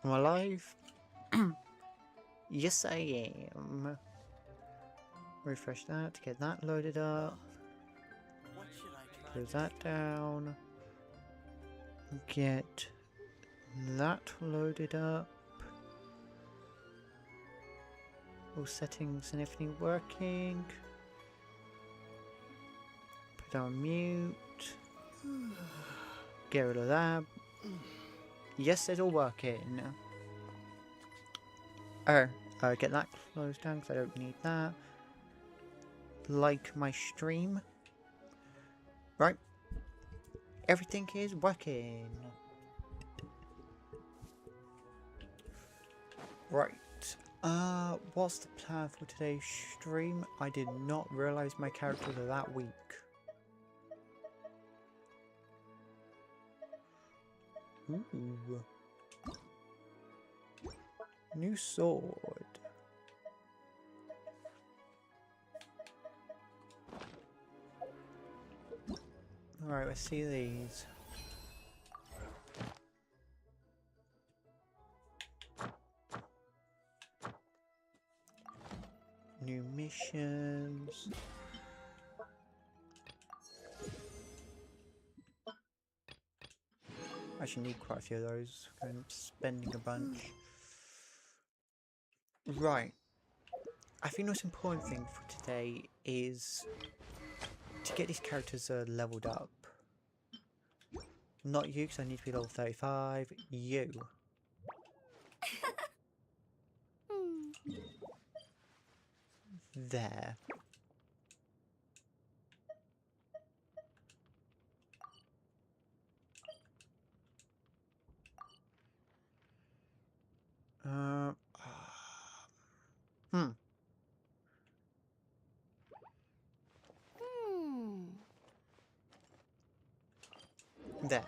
Am I alive? Yes, I am. Refresh that to get that loaded up. Close that down. Get that loaded up. All settings and everything working. Put on mute. Get rid of that. Yes, it's all working. Oh, get that closed down because I don't need that. Like my stream. Right. Everything is working. Right. What's the plan for today's stream? I did not realise my characters are that weak. Ooh. New sword. Alright, let's see these. New missions. I actually need quite a few of those. I'm spending a bunch. Right. I think the most important thing for today is to get these characters leveled up. Not you, because I need to be level 35. You. There. Uh, hmm. There.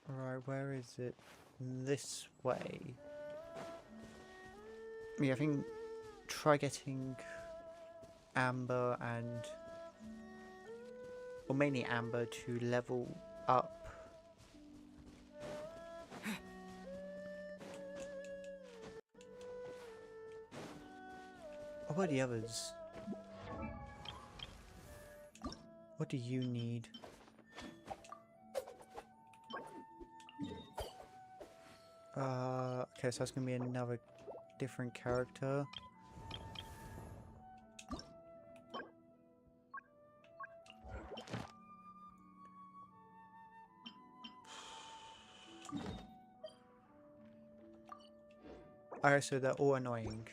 Alright, where is it? This way. Yeah, I think try getting Amber and... or mainly Amber to level up. Oh, what are the others? What do you need? Okay, so that's gonna be another different character. Alright, so they're all annoying.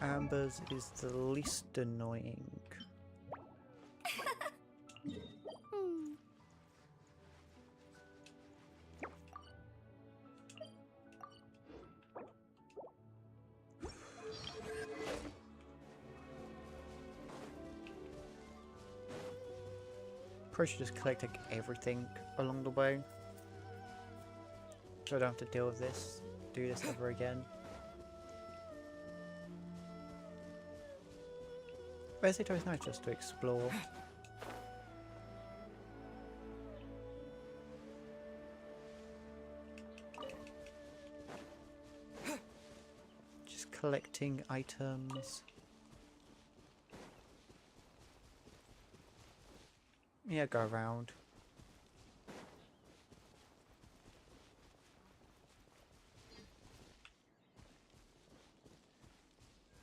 Amber's is the least annoying. Probably should just collect like everything along the way. So I don't have to deal with this, do this ever again. But it's always nice just to explore. Just collecting items. Yeah, go around.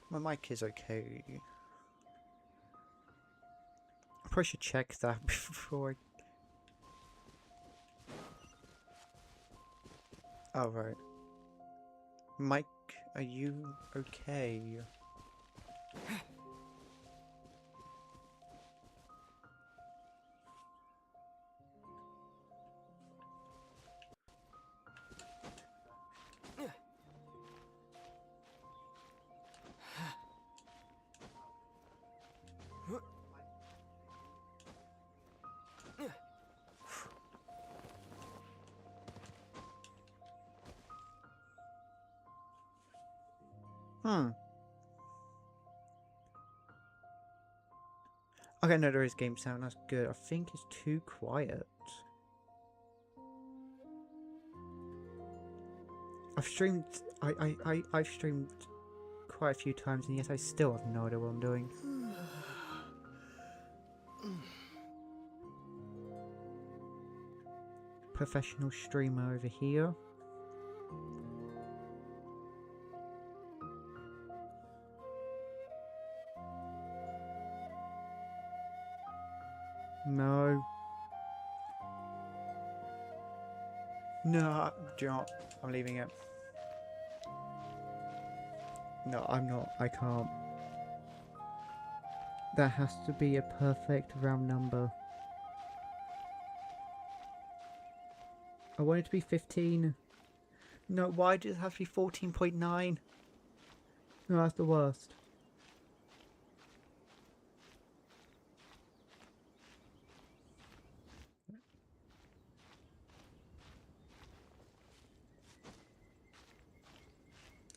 My mic is okay. I probably should check that before I... Oh, right. Mike, are you okay? Hmm. Okay, no, there is game sound. That's good. I think it's too quiet. I've streamed. I've streamed quite a few times, and yet I still have no idea what I'm doing. Professional streamer over here. No. No, do you know what? I'm leaving it. No, I'm not. I can't. That has to be a perfect round number. I want it to be 15. No, why does it have to be 14.9? No, that's the worst.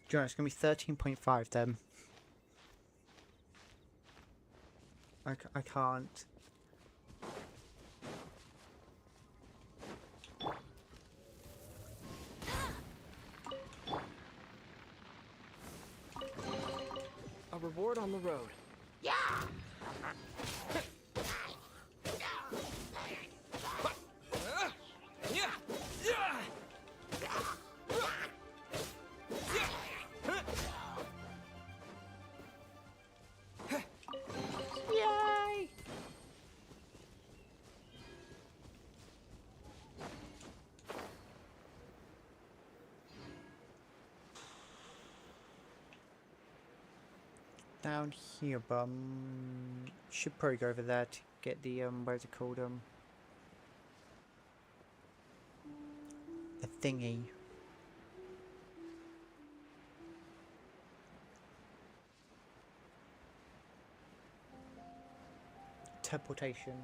John, it's going to be 13.5 then. I can't. A reward on the road. Yeah! Yay! Down here, should probably go over there to get the where's it called, the thingy. Teleportation.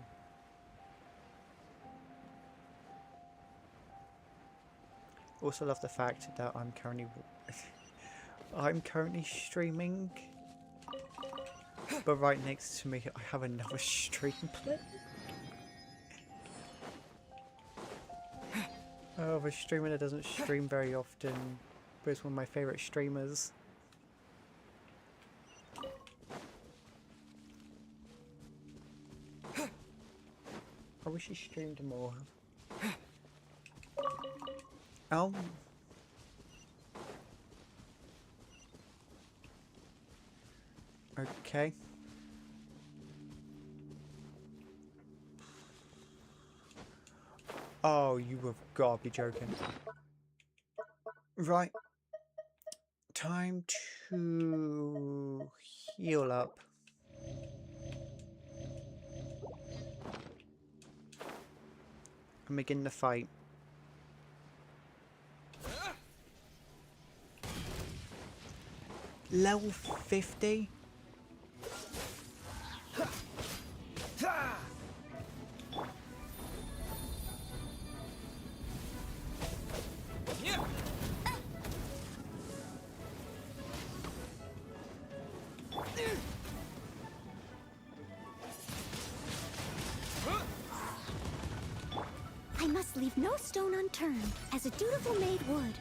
Also love the fact that I'm currently streaming, but right next to me I have another stream playing. Oh, a streamer that doesn't stream very often, but is one of my favourite streamers. I wish he streamed more. Oh. Okay. Oh, you have got to be joking. Right. Time to heal up. And begin the fight. Level 50? I must leave no stone unturned, as a dutiful maid would.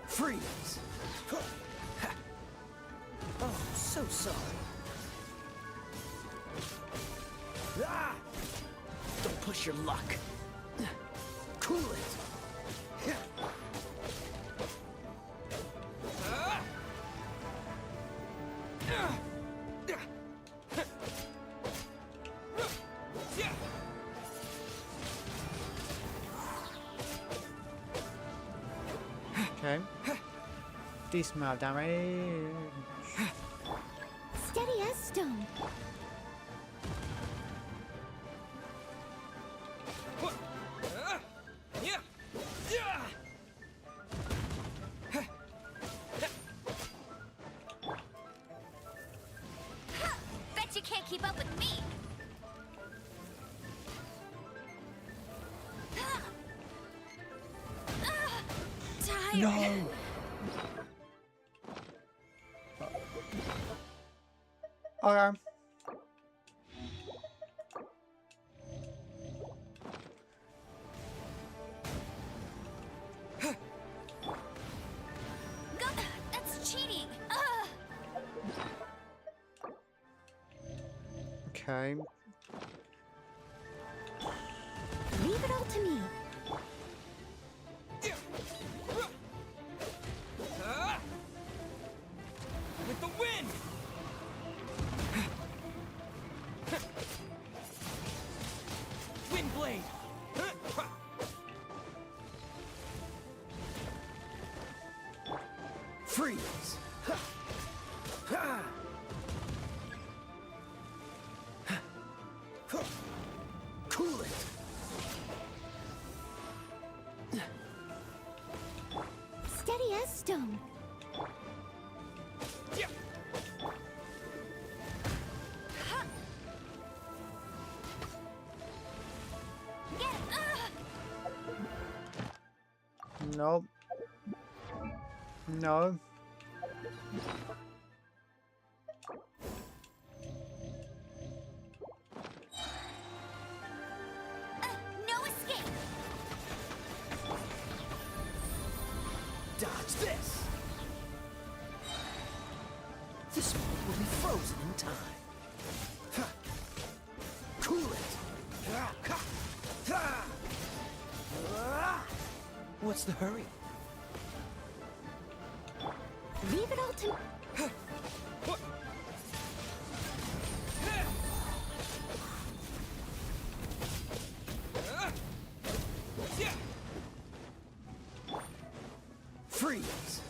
Freeze! Oh, so sorry. Ah! Don't push your luck. Cool it. Okay. Decent amount of damage. Steady as stone. keep up with me. Tired. No! Okay. Go. That's cheating. Okay. Leave it all to me. With the wind! Wind blade! Freeze! Cool it! Steady as stone. Nope. No. No escape. Dodge this! This moment will be frozen in time. Cool it! What's the hurry? Leave it all to me. What? Freeze!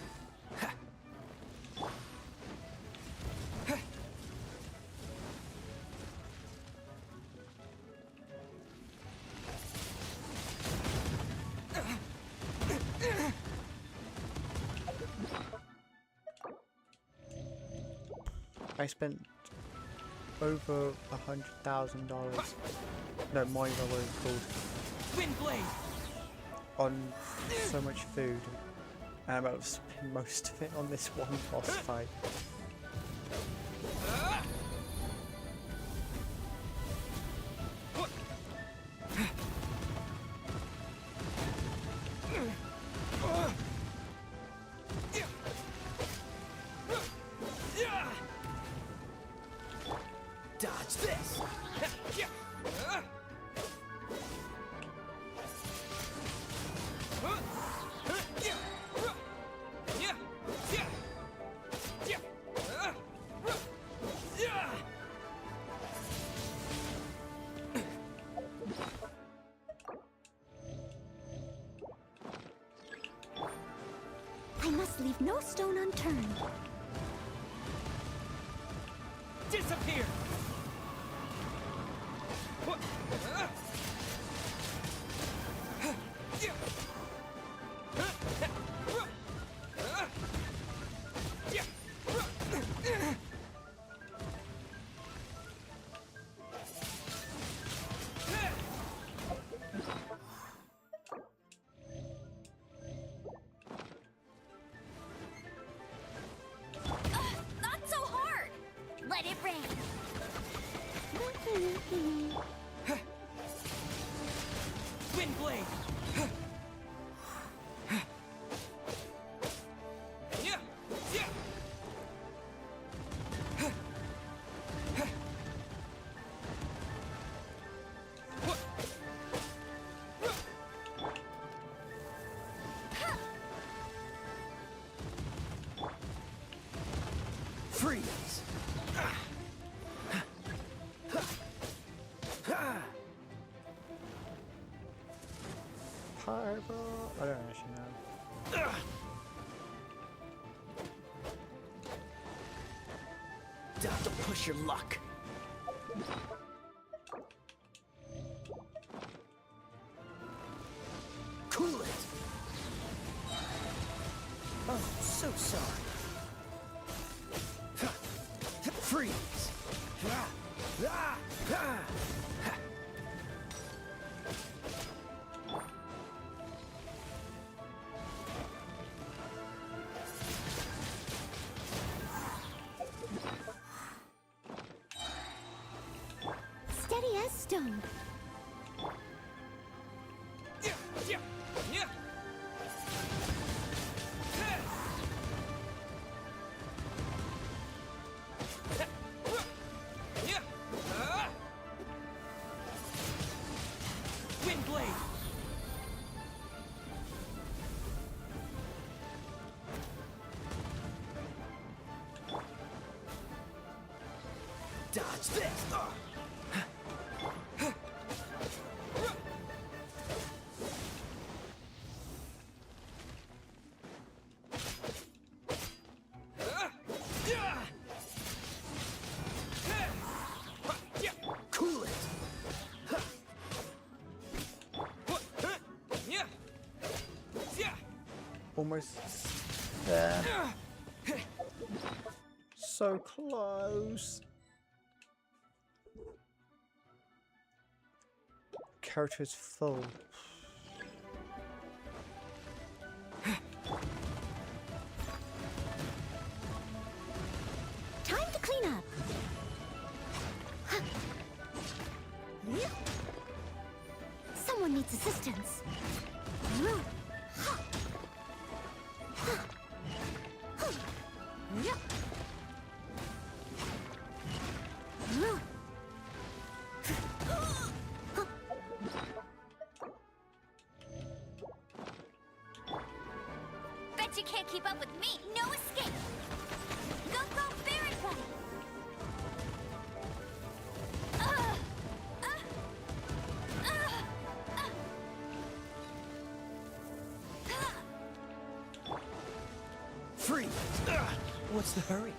I spent over $100,000. No, more than what it's called. Wind blade! On so much food. And I've spent most of it on this one boss fight. Dodge this! I must leave no stone unturned. Disappear! Not so hard. Let it rain. Wind blade! Freeze! Fireball? I don't actually know. Time to push your luck. Cool it! Oh, so sorry. Freeze! Ah! Ah! Steady as stone. Yeah, yeah, yeah. Yeah. Wind blade. Dodge this. Cool it. Almost there. So close. Character is full. Time to clean up. Someone needs assistance. Bet you can't keep up with me. No escape. Go, go, Barret One. Freeze. What's the hurry?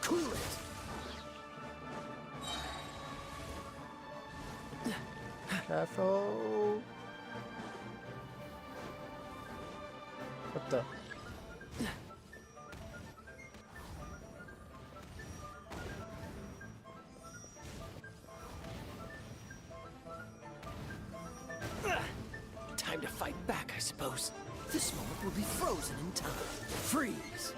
Cool it. Careful. What the? Time to fight back, I suppose. This moment will be frozen in time. Freeze.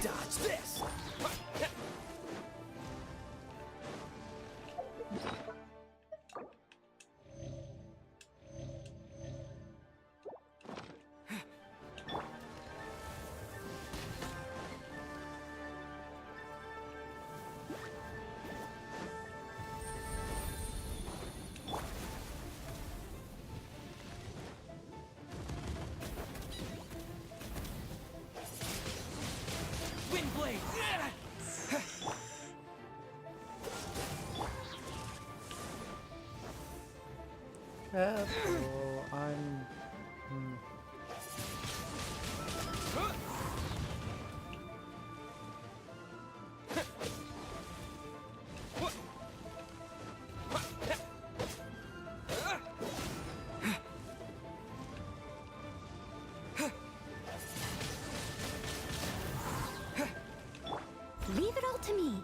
Dodge this. Wind blade. Careful. I'm. Leave it all to me.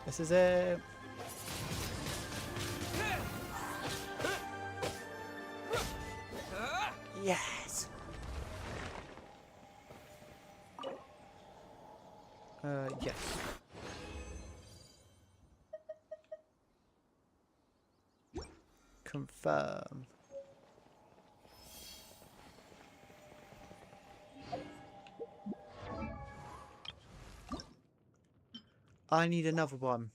This is it. Yes. Yes. Confirm. I need another one.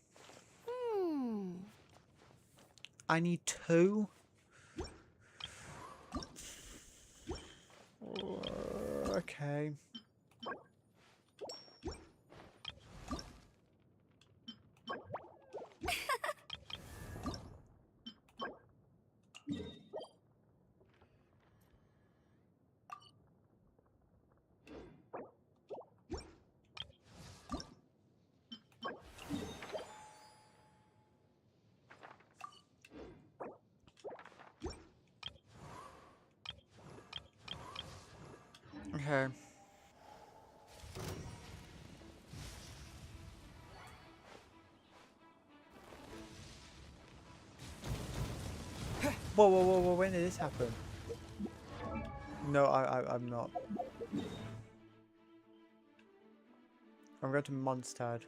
I need two. Okay. Okay. Whoa, whoa, whoa, whoa, when did this happen? No, I'm not. I'm going to Mondstadt.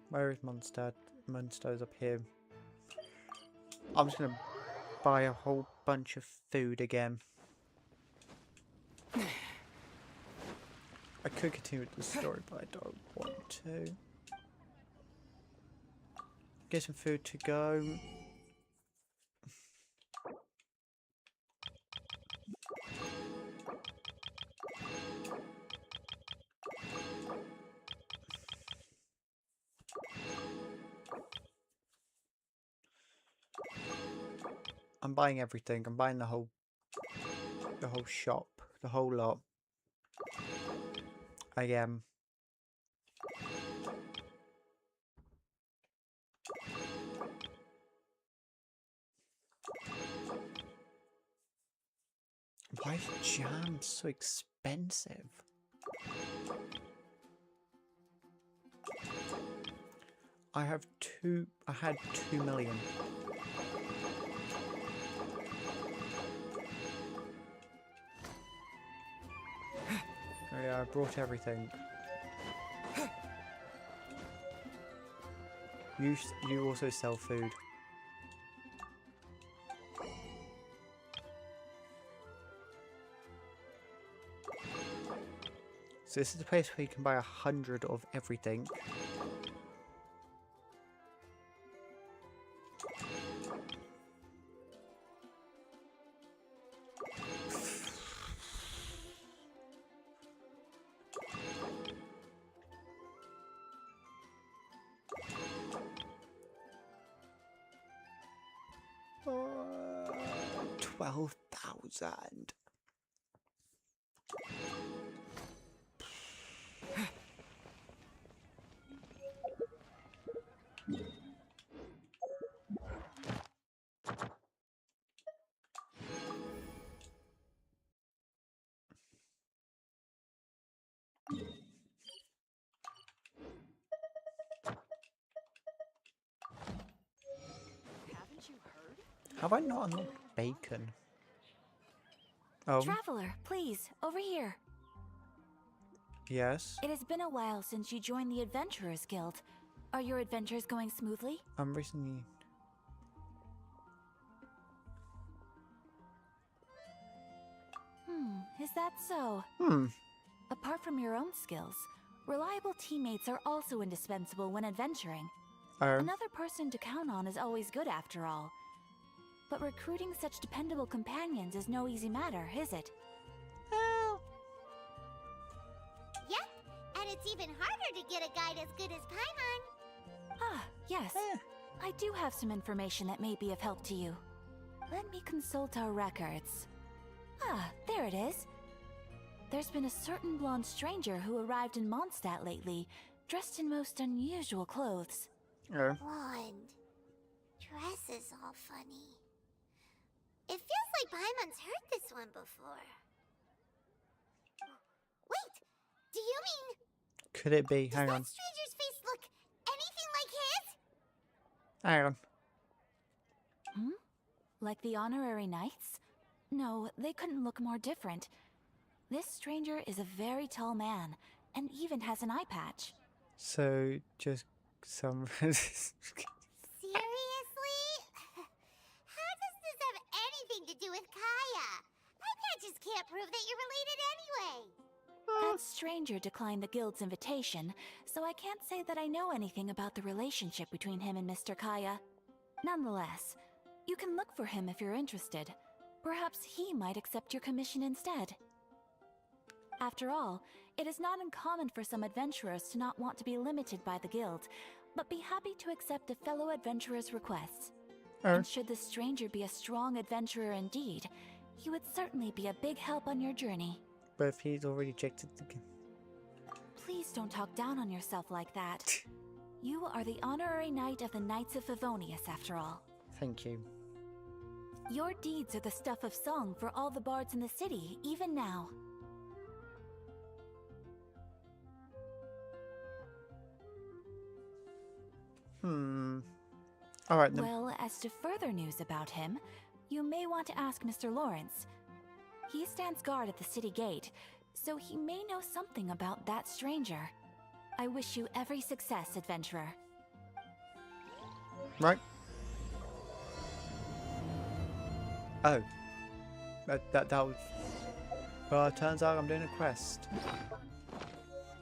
Where is Mondstadt? Mondstadt's up here. I'm just gonna buy a whole bunch of food again. I could continue with the story, but I don't want to. Get some food to go. I'm buying everything. I'm buying the whole shop, the whole lot. I am. Why is jam so expensive? I had 2 million. Oh yeah, I brought everything. You also sell food. So this is the place where you can buy 100 of everything. Uh, 12,000. Haven't you heard? Have I not unlocked bacon? Oh, Traveler, please, over here. yes. It has been a while since you joined the Adventurers Guild. Are your adventures going smoothly? I'm recently... Is that so? Apart from your own skills, reliable teammates are also indispensable when adventuring. Oh. Another person to count on is always good after all. But recruiting such dependable companions is no easy matter, is it? Yep, and it's even harder to get a guide as good as Paimon. Ah, yes. I do have some information that may be of help to you. Let me consult our records. Ah, there it is. There's been a certain blonde stranger who arrived in Mondstadt lately, dressed in most unusual clothes. Oh. Blonde. Dress is all funny. It feels like Paimon's heard this one before. Wait, do you mean... Could it be? Does Hang that on. stranger's face look anything like his? Hang on. Like the honorary knights? No, they couldn't look more different. This stranger is a very tall man, and even has an eye patch. So, just some... Seriously? How does this have anything to do with Kaya? Eye patches can't prove that you're related anyway. That stranger declined the guild's invitation, so I can't say that I know anything about the relationship between him and Mr. Kaya. Nonetheless, you can look for him if you're interested. Perhaps he might accept your commission instead. After all, it is not uncommon for some adventurers to not want to be limited by the guild, but be happy to accept a fellow adventurer's requests. And should the stranger be a strong adventurer indeed, he would certainly be a big help on your journey. But if he's already rejected the... Please don't talk down on yourself like that. You are the honorary knight of the Knights of Favonius, after all. Thank you. Your deeds are the stuff of song for all the bards in the city, even now. Alright then. Well, as to further news about him, you may want to ask Mr. Lawrence. He stands guard at the city gate, so he may know something about that stranger. I wish you every success, adventurer. Right. Oh. That was... Well, it turns out I'm doing a quest.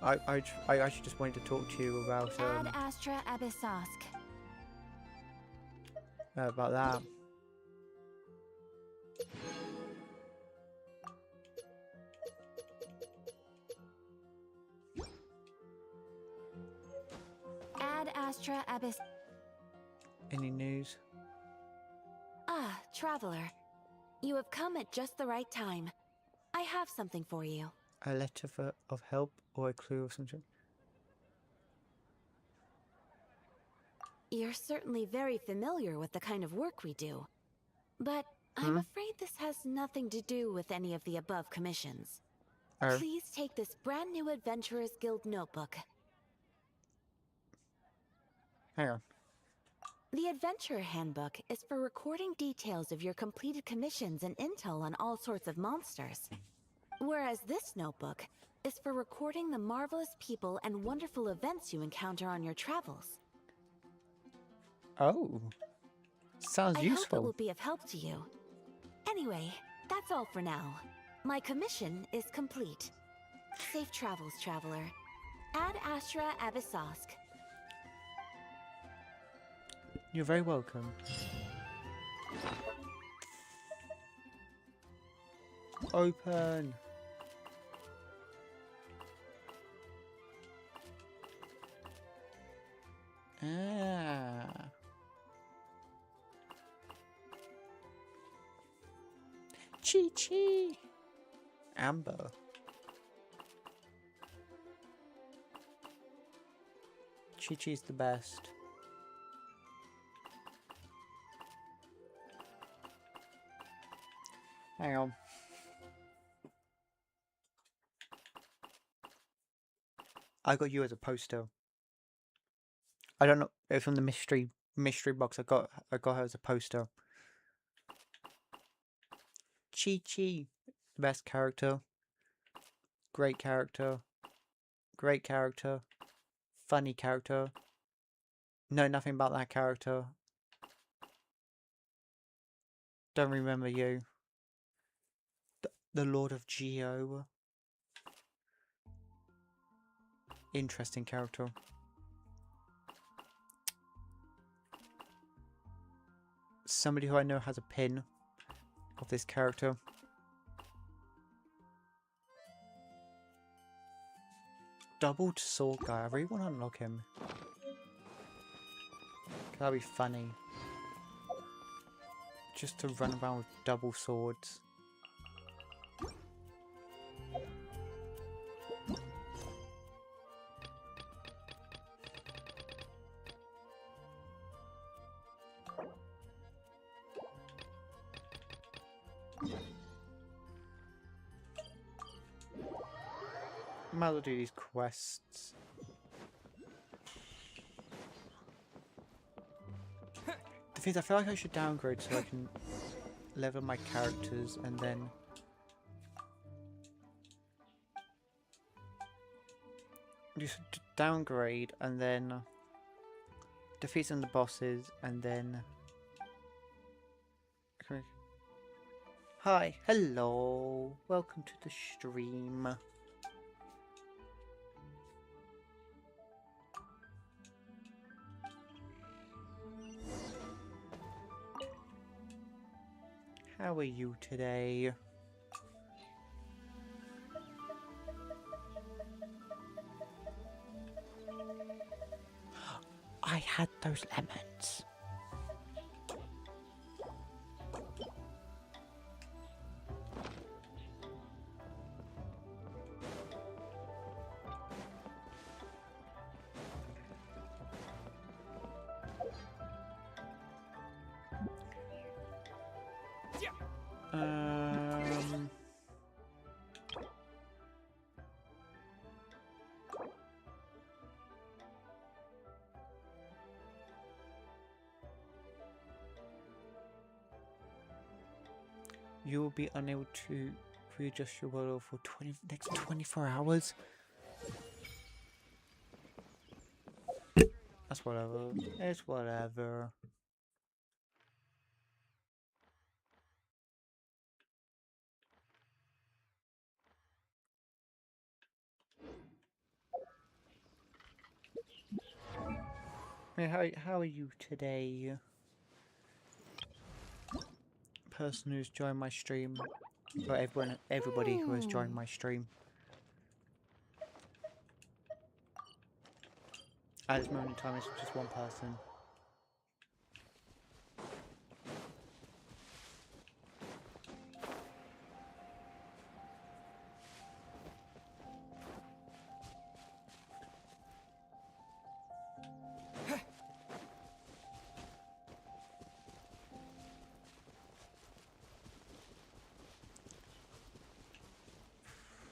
I actually just wanted to talk to you about Ad Astra Abyssask. about that. Ad Astra Abyss. Any news? Ah, traveler. You have come at just the right time. I have something for you. A letter of help or a clue or something? You're certainly very familiar with the kind of work we do. But I'm afraid this has nothing to do with any of the above commissions. Oh. Please take this brand new Adventurers Guild notebook. Hang on. The Adventurer Handbook is for recording details of your completed commissions and intel on all sorts of monsters. Whereas this notebook is for recording the marvelous people and wonderful events you encounter on your travels. Oh. Sounds I useful. hope it will be of help to you. Anyway, that's all for now. My commission is complete. Safe travels, traveler. Ad Astra Abyssask. You're very welcome. Open. Ah. Chi-Chi. Amber. Chi-Chi's the best. Hang on. I got you as a poster. I don't know if from the mystery box I got her as a poster. Chi-Chi, the best character. Great character. Great character. Funny character. Know nothing about that character. Don't remember you. The Lord of Geo. Interesting character. Somebody who I know has a pin of this character. Doubled sword guy. I really want to unlock him. That'd be funny. Just to run around with double swords. Might as well do these quests. The thing is, I feel like I should downgrade so I can level my characters and then just downgrade and then defeat some of the bosses and then. Okay. Hi, hello, welcome to the stream. How are you today? I had those lemons. Um, you will be unable to readjust your world for next 24 hours. That's whatever. It's whatever. Hey, how are you today? Person who's joined my stream, or everybody who has joined my stream. At this moment in time, it's just one person.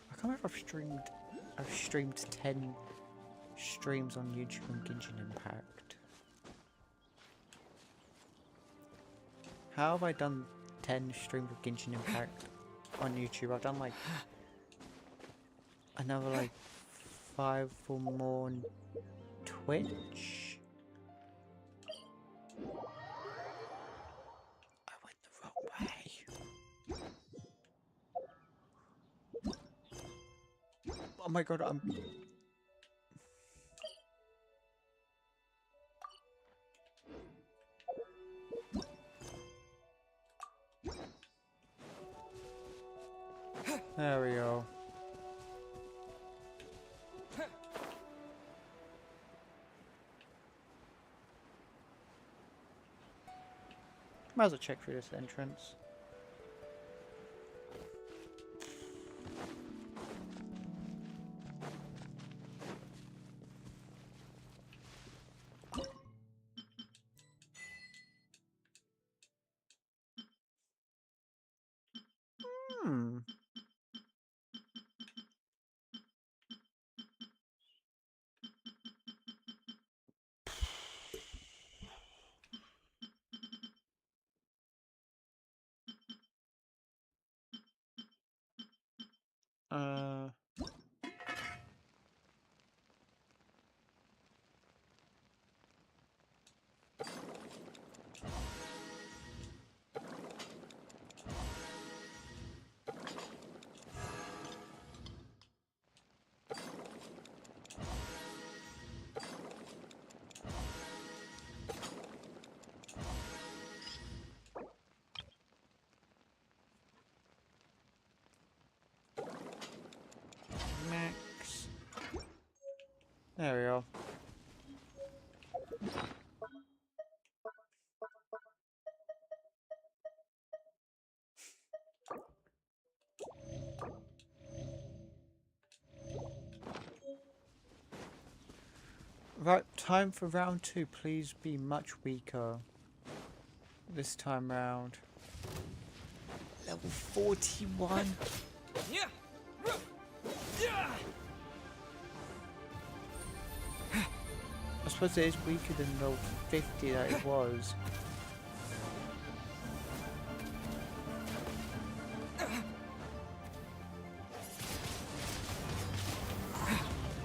I can't remember if I've streamed 10 streams on YouTube on Genshin Impact. How have I done 10 streams of Genshin Impact on YouTube? I've done like another like 5 or more on Twitch. I went the wrong way. Oh my god, I'm... There we go. Might as well check through this entrance. Hmm. Uh... Max. There we go. Right, time for round 2. Please be much weaker this time round. Level 41. Yeah. I suppose it is weaker than level 50 that it was.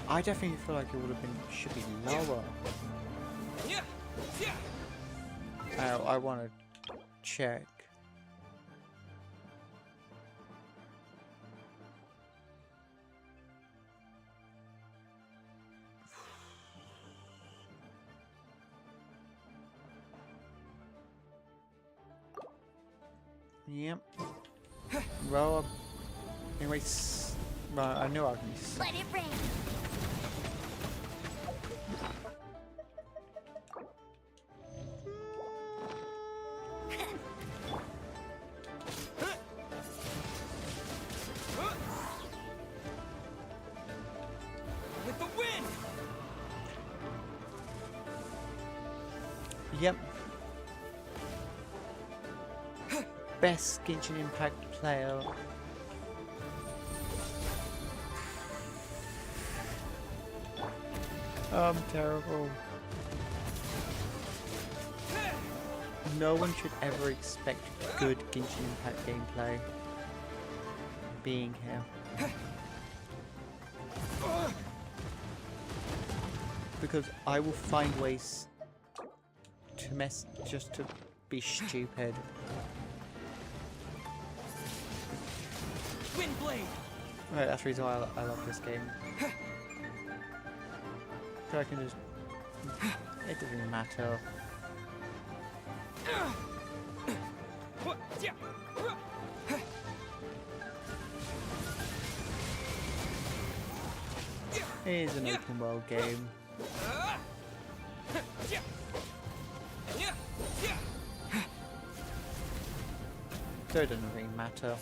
I definitely feel like it would have been, should be lower. I want to check. Yep. Well, anyways, well, I knew I would be. Let it rain. With the wind. Yep. best Genshin Impact player. I'm terrible. No one should ever expect good Genshin Impact gameplay being here. Because I will find ways to mess just to be stupid. Windblade. Right, that's the reason why I love this game. So I can just... It doesn't even matter. It is an open world game. So it doesn't really matter.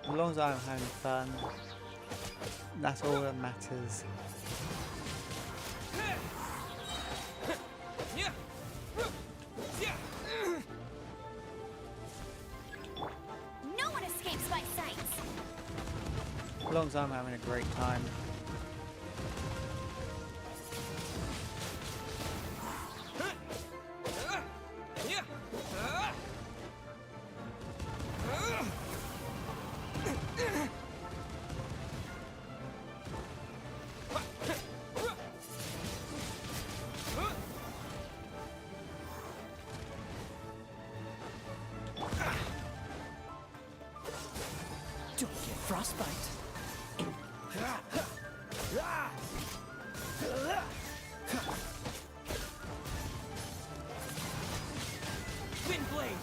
As long as I'm having fun, that's all that matters. No one escapes my sights. As long as I'm having a great time. Don't get frostbite. Windblade.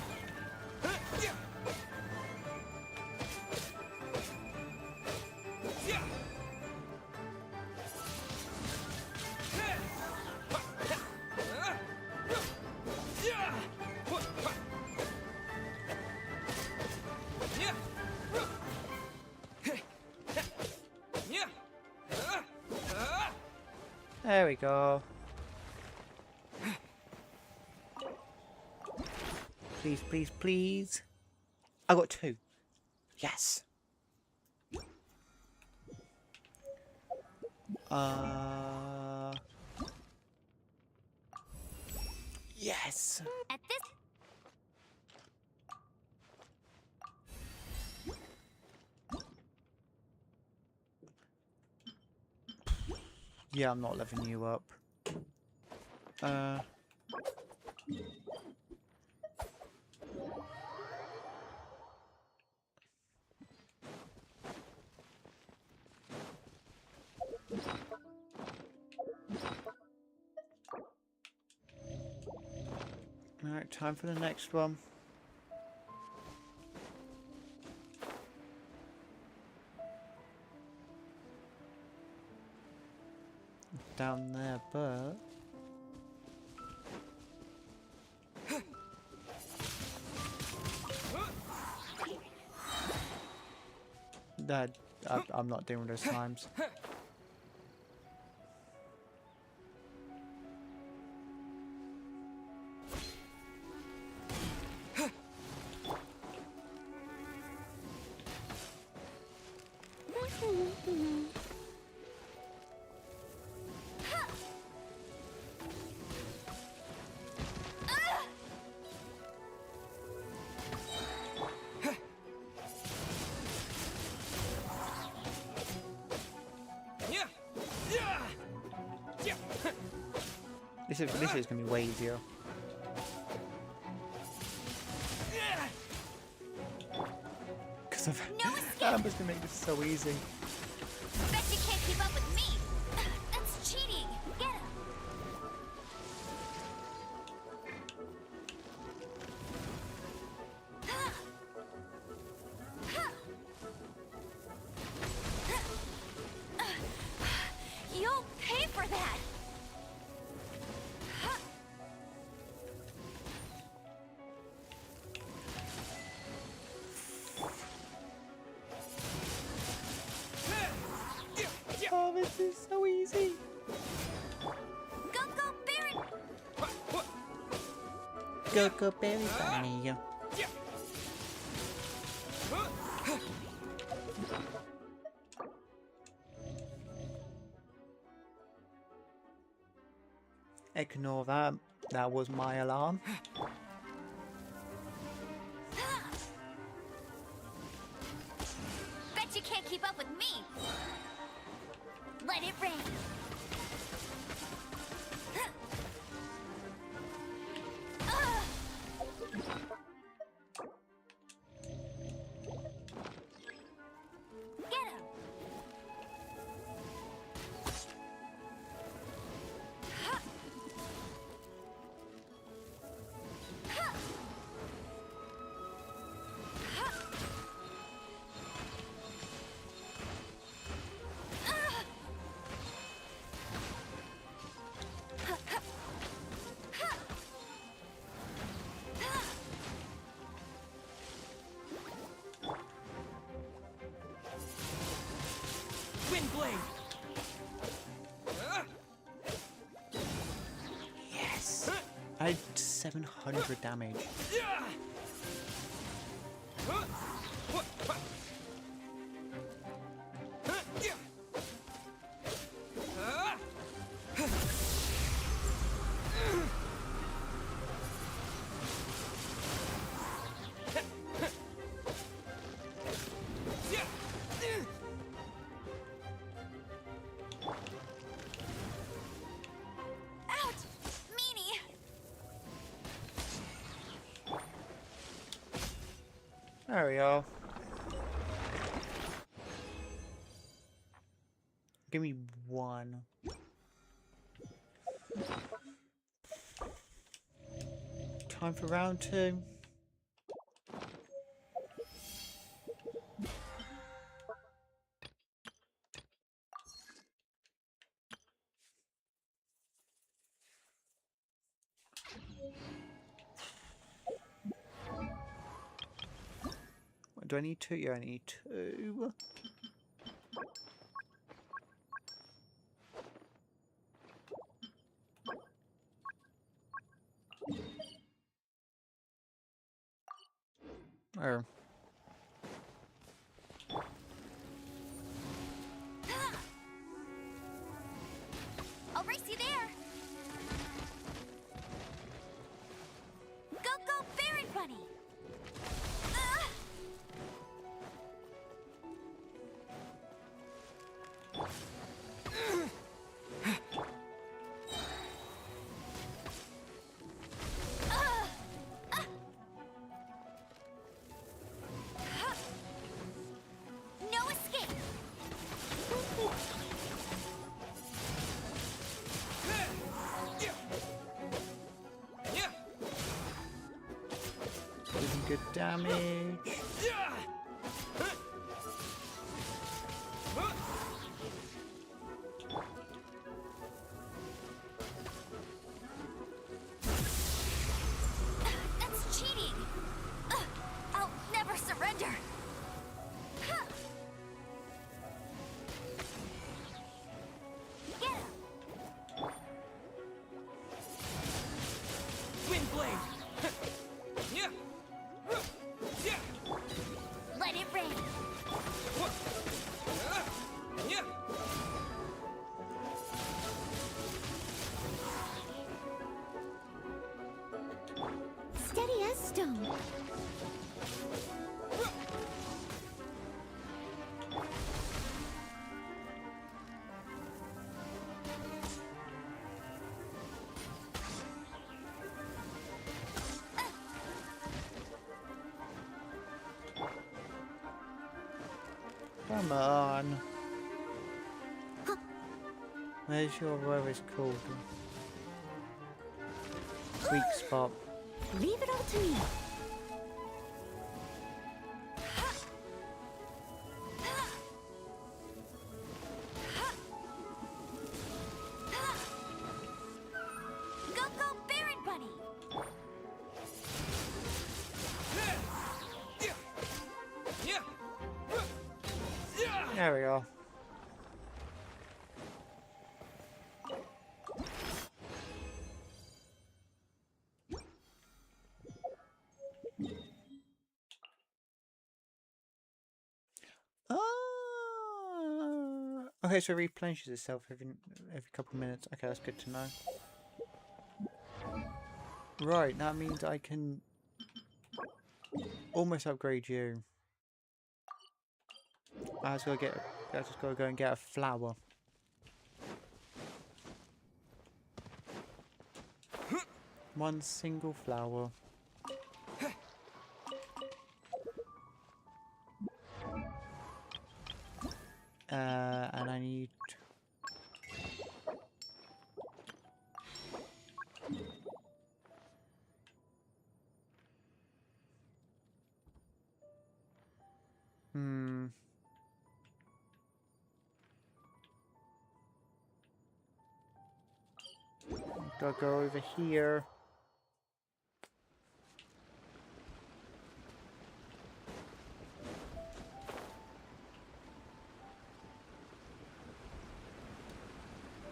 There we go. Please, please, please. I got 2. Yes. Yes. At this Yeah, I'm not leveling you up. Alright, time for the next one. Down there, but... That I'm not doing those times. This is gonna be way easier. Because of Amber's gonna make this so easy. bet you can't keep up with me. That's cheating. Get him. You'll pay for that. Oh, this Go berry bunny. Ignore that. That was my alarm. Bet you can't keep up with me. Let it rain. Get him. Wind blade. Yes! I did 700 damage. Ouch! Meanie! There we go. Give me one. Time for round 2. Do I need 2? Yeah, I need 2. Oh. I'll race you there. Go, Baron Bunny. No escape. Doing good damage. That's cheating. I'll never surrender. Get him. Wind blade. Let it rain. Steady as stone. Come on. Where's your whatever called? Weak spot. Leave it all to me. Go, Baron Bunny. There we go. Okay, so it replenishes itself every couple of minutes. Okay, that's good to know. Right, that means I can almost upgrade you. I just gotta go and get a flower. One single flower. And I need... Gotta go over here.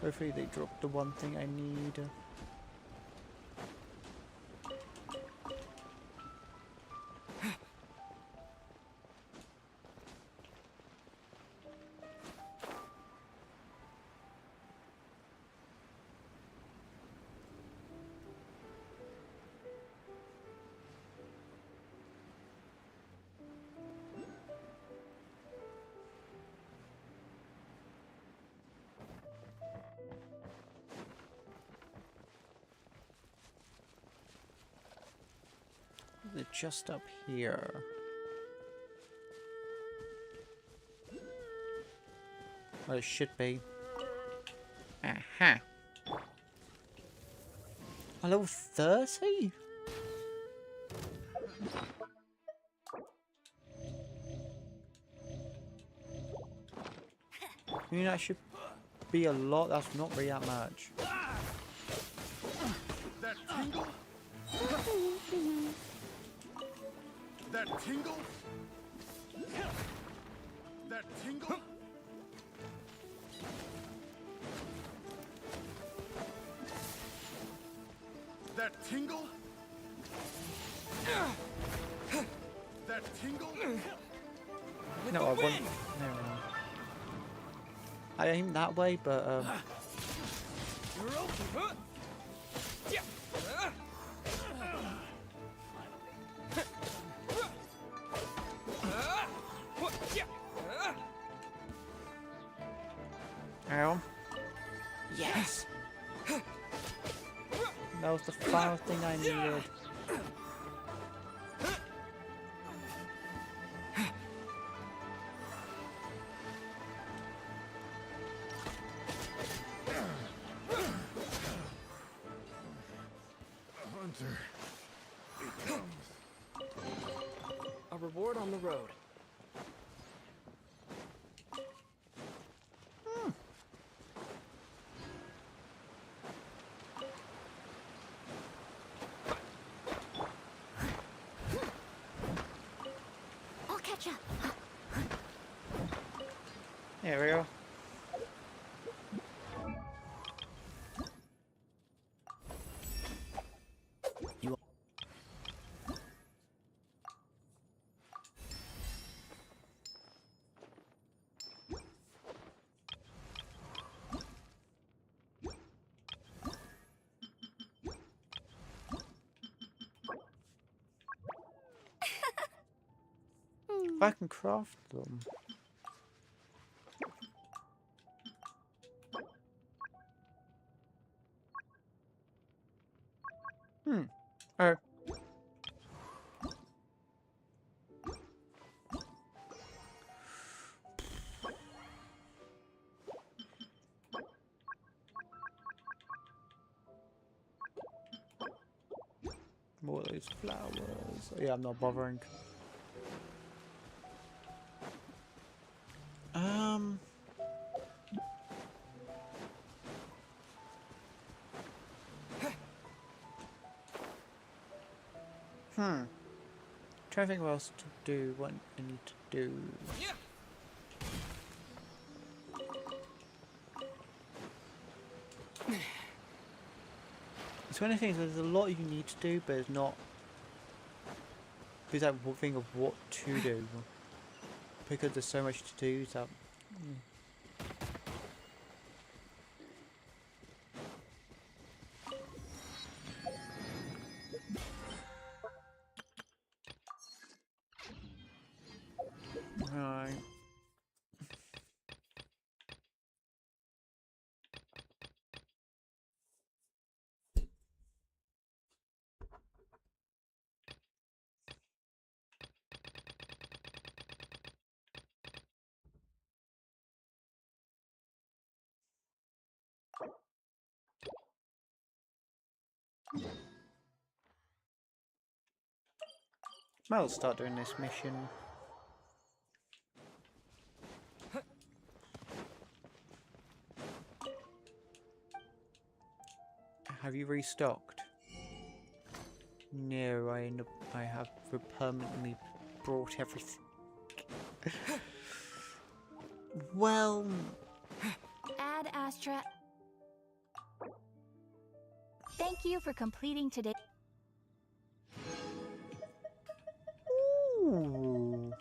Hopefully they dropped the one thing I need. They're just up here. Well, it should be. Aha. A level 30? I mean, that should be a lot. That's not really that much. That tingle? That tingle? That tingle? That tingle? That tingle? No, I want. No, no. I aim that way, but hang on. Yes. That was the final thing I needed. Hunter. A reward on the road. I'll catch up. There we go. If I can craft them. Oh. More of those flowers. Yeah, I'm not bothering. Trying to think what else to do, what I need to do. It's one of the things, there's a lot you need to do, but it's not. There's that thing of what to do. Because there's so much to do, that. Right. I'll start doing this mission. Have you restocked? No, I have permanently brought everything. Well, Ad Astra. Thank you for completing today. ooh.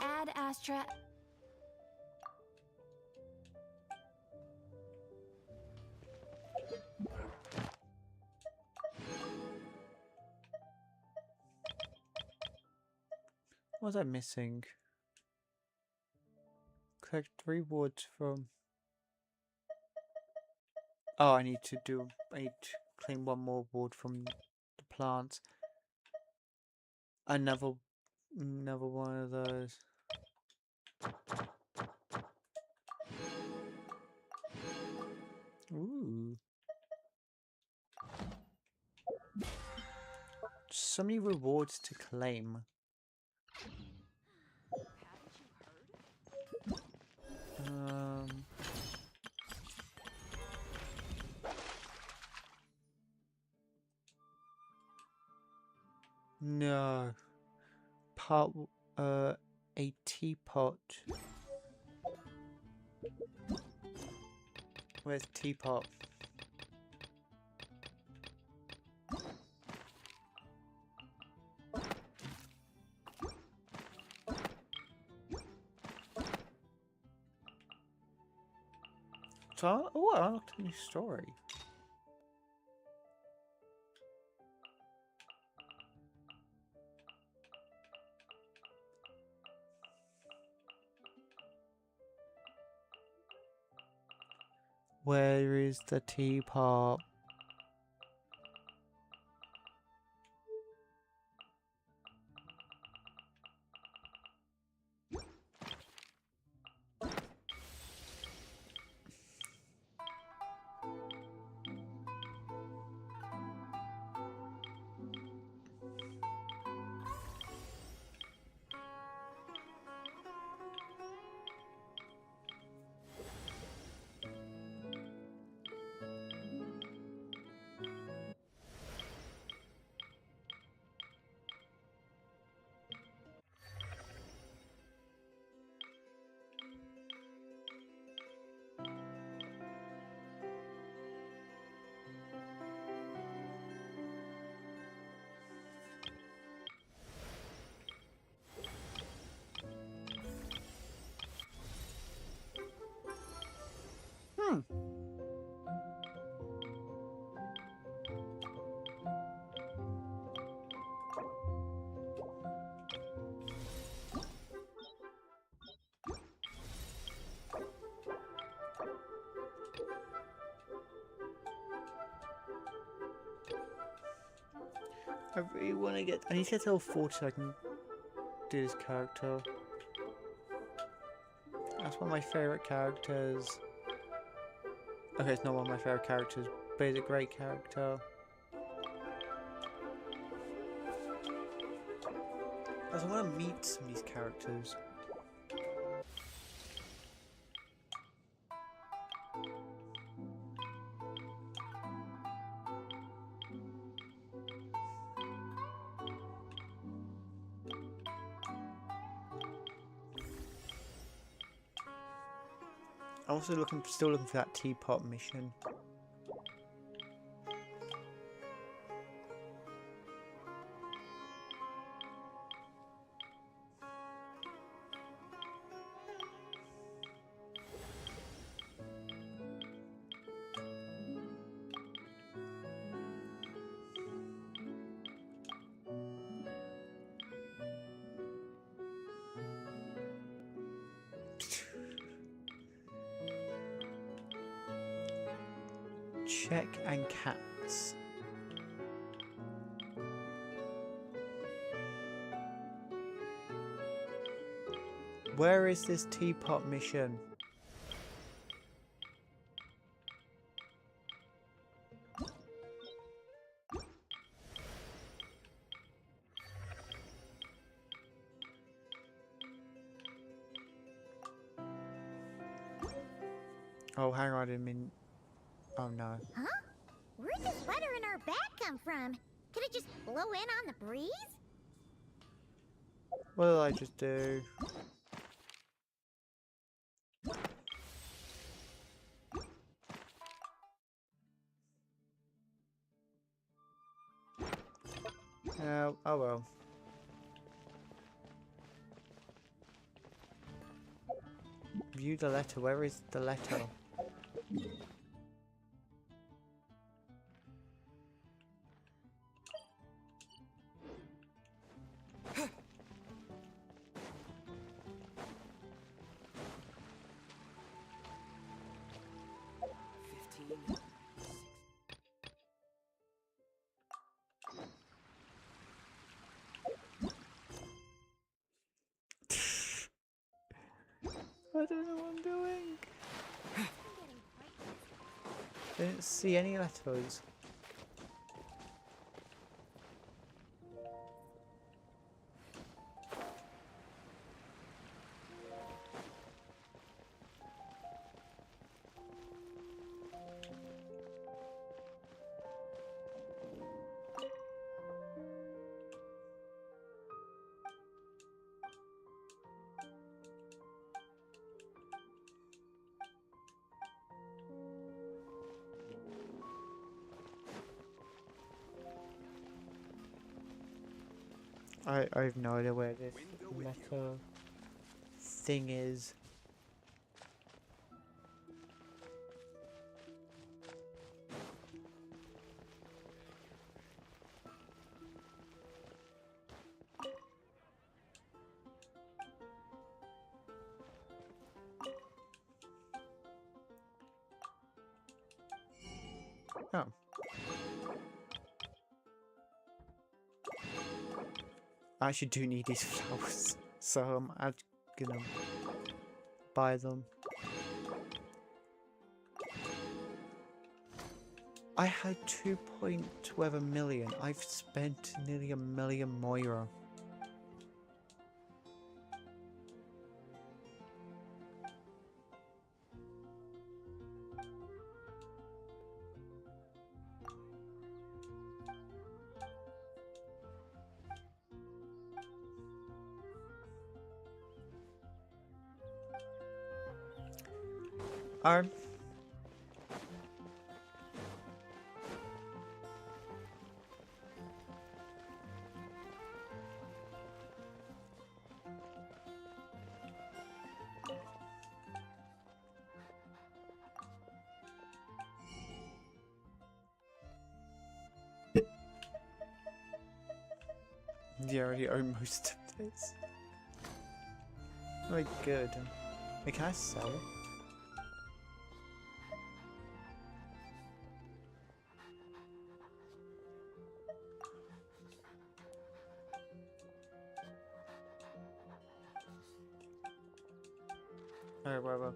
Ad Astra. What was I missing? Collect rewards from. Oh, I need to claim one more reward from the plants. Another one of those. Ooh. So many rewards to claim. Um. No. Part. A teapot. Where's teapot? So, oh, I unlocked a new story. Where is the teapot? Hmm. I really want to get. I need to get to level 40 so I can do this character. That's one of my favourite characters. Okay, it's not one of my favourite characters, but it's a great character. I want to meet some of these characters. I'm also still looking for that teapot mission. Check and cats. Where is this teapot mission? Oh, hang on, I didn't mean... Oh, no. Huh? Where'd this letter in our bag come from? Could it just blow in on the breeze? What did I just do? Oh well. View the letter. Where is the letter? I don't know what I'm doing. Didn't see any letters. I have no idea where this letter thing is. Oh. I actually do need these flowers, so I'm gonna buy them. I had 2.12 million. I've spent nearly 1 million Moira. Yeah, I already own most of this. Very good. Wait, can I sell it? Alright, well.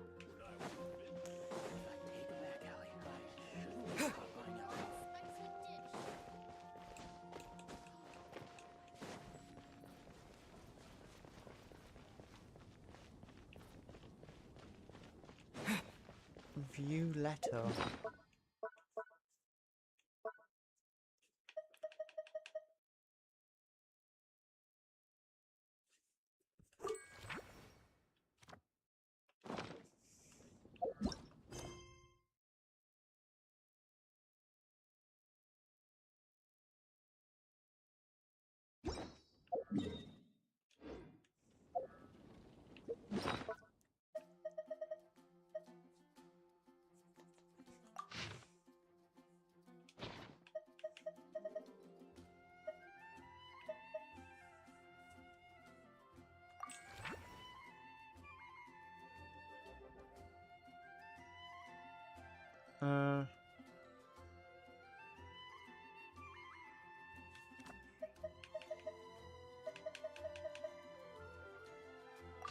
View letter.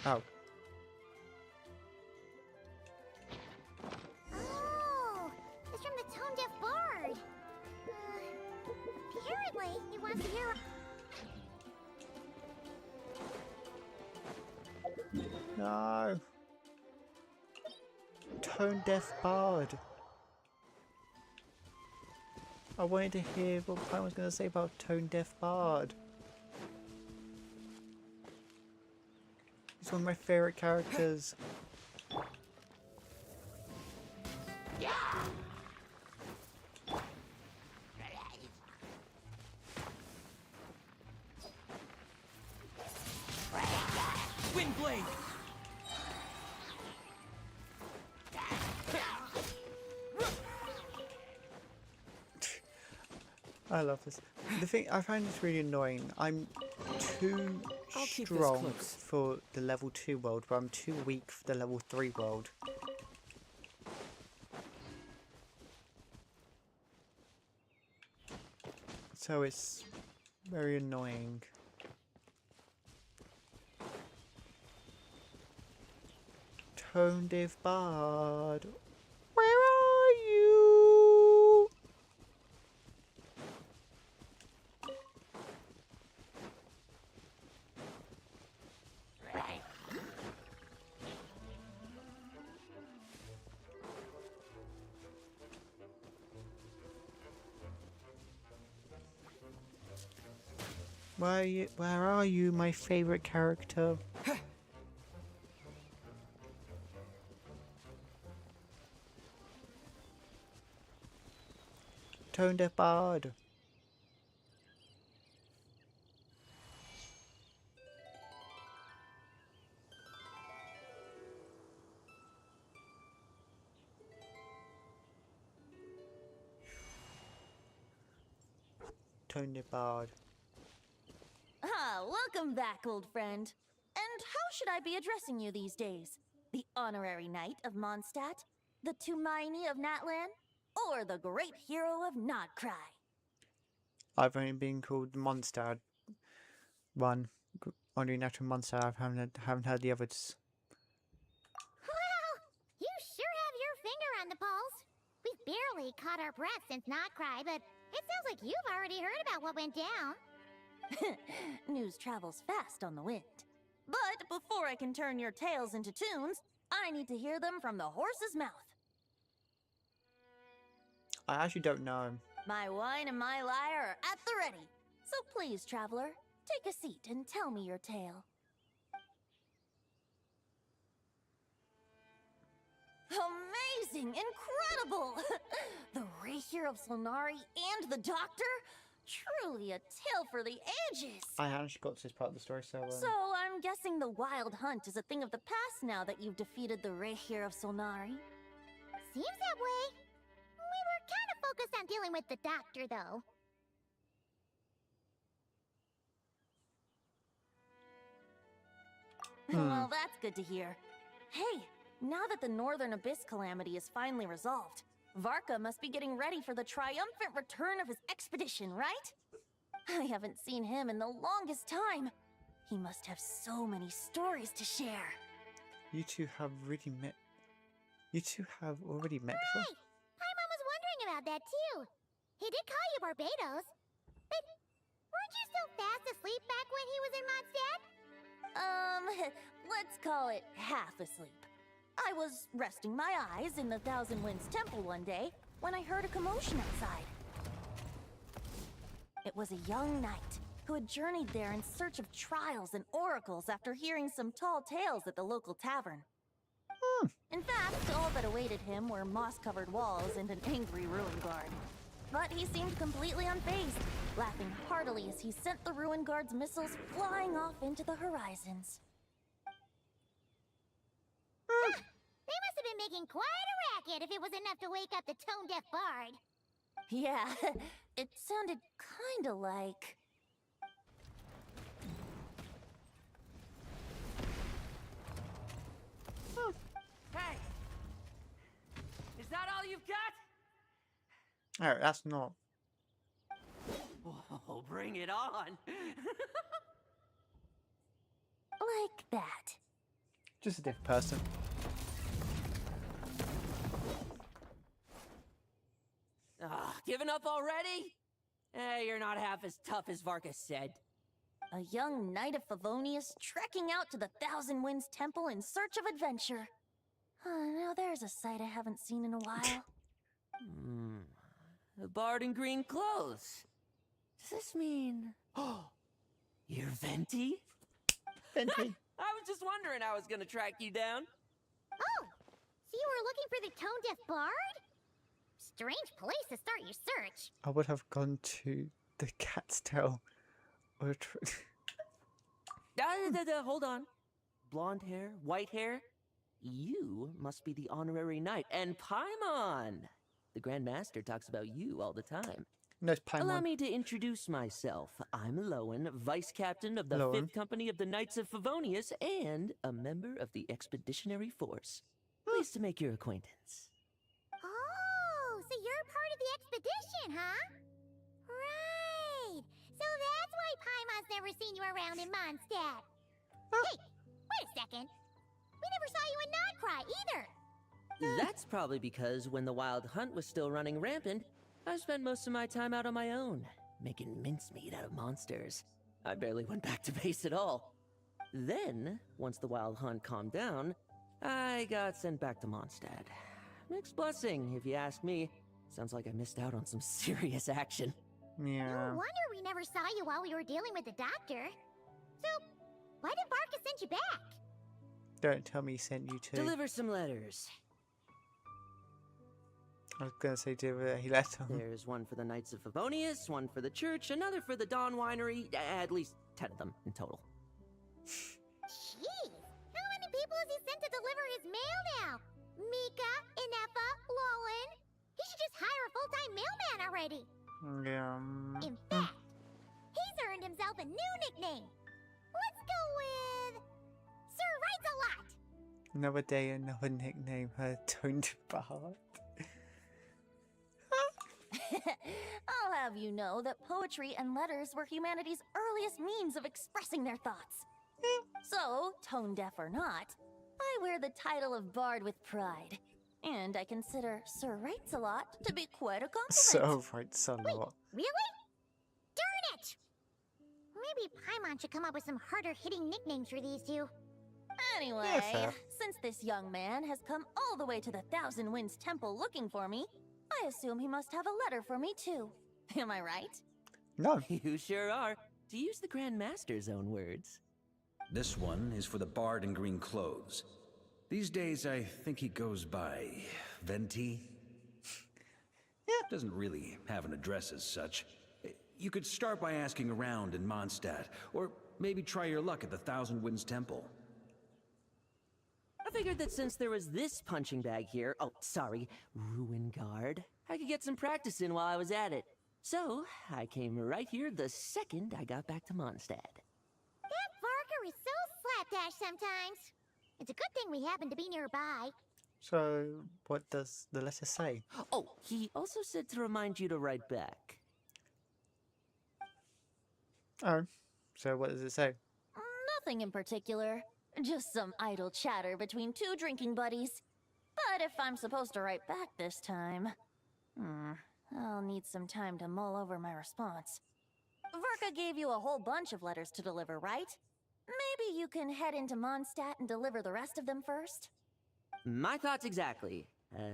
Oh. Oh, it's from the tone deaf bard. Apparently, he wants to hear. No. Tone deaf bard. I wanted to hear what Pine was going to say about tone deaf bard. He's one of my favourite characters. Windblade! I love this. The thing I find this really annoying. I'm too I'll keep this strong close. for the level 2 world, but I'm too weak for the level 3 world. So it's very annoying. Tone deaf bard. Where are you? Where are you, my favorite character? Tone deaf bard. Tone deaf bard. Ah, welcome back, old friend. And how should I be addressing you these days? The honorary knight of Mondstadt? The Tumaini of Natlan? Or the great hero of Nodcry? I've only been called Mondstadt. One. Only natural Mondstadt. I haven't heard the others. Well, you sure have your finger on the pulse. We've barely caught our breath since Not Cry, but it sounds like you've already heard about what went down. News travels fast on the wind. But before I can turn your tales into tunes, I need to hear them from the horse's mouth. I actually don't know. My wine and my lyre are at the ready. So please, traveler, take a seat and tell me your tale. Amazing! Incredible! The Rahier of Solnari and the Doctor? Truly a tale for the ages! I actually got to this part of the story, so... So I'm guessing the wild hunt is a thing of the past now that you've defeated the Rahier of Solnari? Seems that way. We were kind of focused on dealing with the Doctor, though. Well, that's good to hear. Hey, now that the Northern Abyss calamity is finally resolved, Varka must be getting ready for the triumphant return of his expedition, right? I haven't seen him in the longest time. He must have so many stories to share. You two have really met... You two have already met Hey! before? Paimon was wondering about that, too. He did call you Barbados. But weren't you still fast asleep back when he was in Mondstadt? Let's call it half asleep. I was resting my eyes in the Thousand Winds Temple one day when I heard a commotion outside. It was a young knight who had journeyed there in search of trials and oracles after hearing some tall tales at the local tavern. In fact, all that awaited him were moss-covered walls and an angry ruin guard. But he seemed completely unfazed, laughing heartily as he sent the ruin guard's missiles flying off into the horizons. They must have been making quite a racket if it was enough to wake up the tone-deaf bard. Yeah, it sounded kinda like... Hey! Is that all you've got? Oh, that's not... Oh, bring it on! like that. Just a different person. Giving up already? You're not half as tough as Varka said. A young knight of Favonius trekking out to the Thousand Winds Temple in search of adventure. Now there's a sight I haven't seen in a while. A bard in green clothes. Does this mean... Oh, you're Venti? Venti. I was just wondering how I was gonna track you down. Oh, so you were looking for the tone-deaf bard? Strange place to start your search. I would have gone to the Cat's Tail. Or Hold on. Blonde hair, white hair. You must be the honorary knight. And Paimon! The Grand Master talks about you all the time. no, it's Allow Paimon. me to introduce myself. I'm Lowen, Vice Captain of the Lowen. 5th Company of the Knights of Favonius and a member of the Expeditionary Force. Pleased to make your acquaintance. Oh, so you're part of the expedition, huh? Right. So that's why Paimon's never seen you around in Mondstadt. Hey, wait a second. We never saw you in Nodcry either. That's probably because when the Wild Hunt was still running rampant, I spent most of my time out on my own, making mincemeat out of monsters. I barely went back to base at all. Then, once the Wild Hunt calmed down, I got sent back to Mondstadt. Mixed blessing, if you ask me. Sounds like I missed out on some serious action. Yeah. No wonder we never saw you while we were dealing with the doctor. So, why did Varka send you back? Don't tell me he sent you to. Deliver some letters. I was gonna say deliver. He left them. There's one for the Knights of Favonius, one for the church, another for the Dawn Winery, at least 10 of them in total. Jeez, how many people has he sent to deliver his mail now? Mika, Inefa, Lowen. He should just hire a full-time mailman already. Yeah. In fact, he's earned himself a new nickname. Let's go with Sir Writes-A-Lot. Another day, another nickname. Her toned bard. I'll have you know that poetry and letters were humanity's earliest means of expressing their thoughts. So, tone deaf or not, I wear the title of Bard with pride. And I consider Sir Writes-A-Lot to be quite a compliment. So writes a lot. Really? Darn it! Maybe Paimon should come up with some harder-hitting nicknames for these two. Anyway, Yeah, fair. since this young man has come all the way to the Thousand Winds Temple looking for me, I assume he must have a letter for me too. Am I right? No. You sure are, to use the Grand Master's own words. This one is for the bard in green clothes. These days, I think he goes by Venti. Doesn't really have an address as such. You could start by asking around in Mondstadt, or maybe try your luck at the Thousand Winds Temple. I figured that since there was this punching bag here, Ruin Guard, I could get some practice in while I was at it. So, I came right here the second I got back to Mondstadt. That Varka is so slapdash sometimes. It's a good thing we happen to be nearby. So, what does the letter say? Oh, he also said to remind you to write back. Oh. So, what does it say? Nothing in particular. Just some idle chatter between two drinking buddies. But if I'm supposed to write back this time... I'll need some time to mull over my response. Varka gave you a whole bunch of letters to deliver, right? Maybe you can head into Mondstadt and deliver the rest of them first? My thoughts exactly,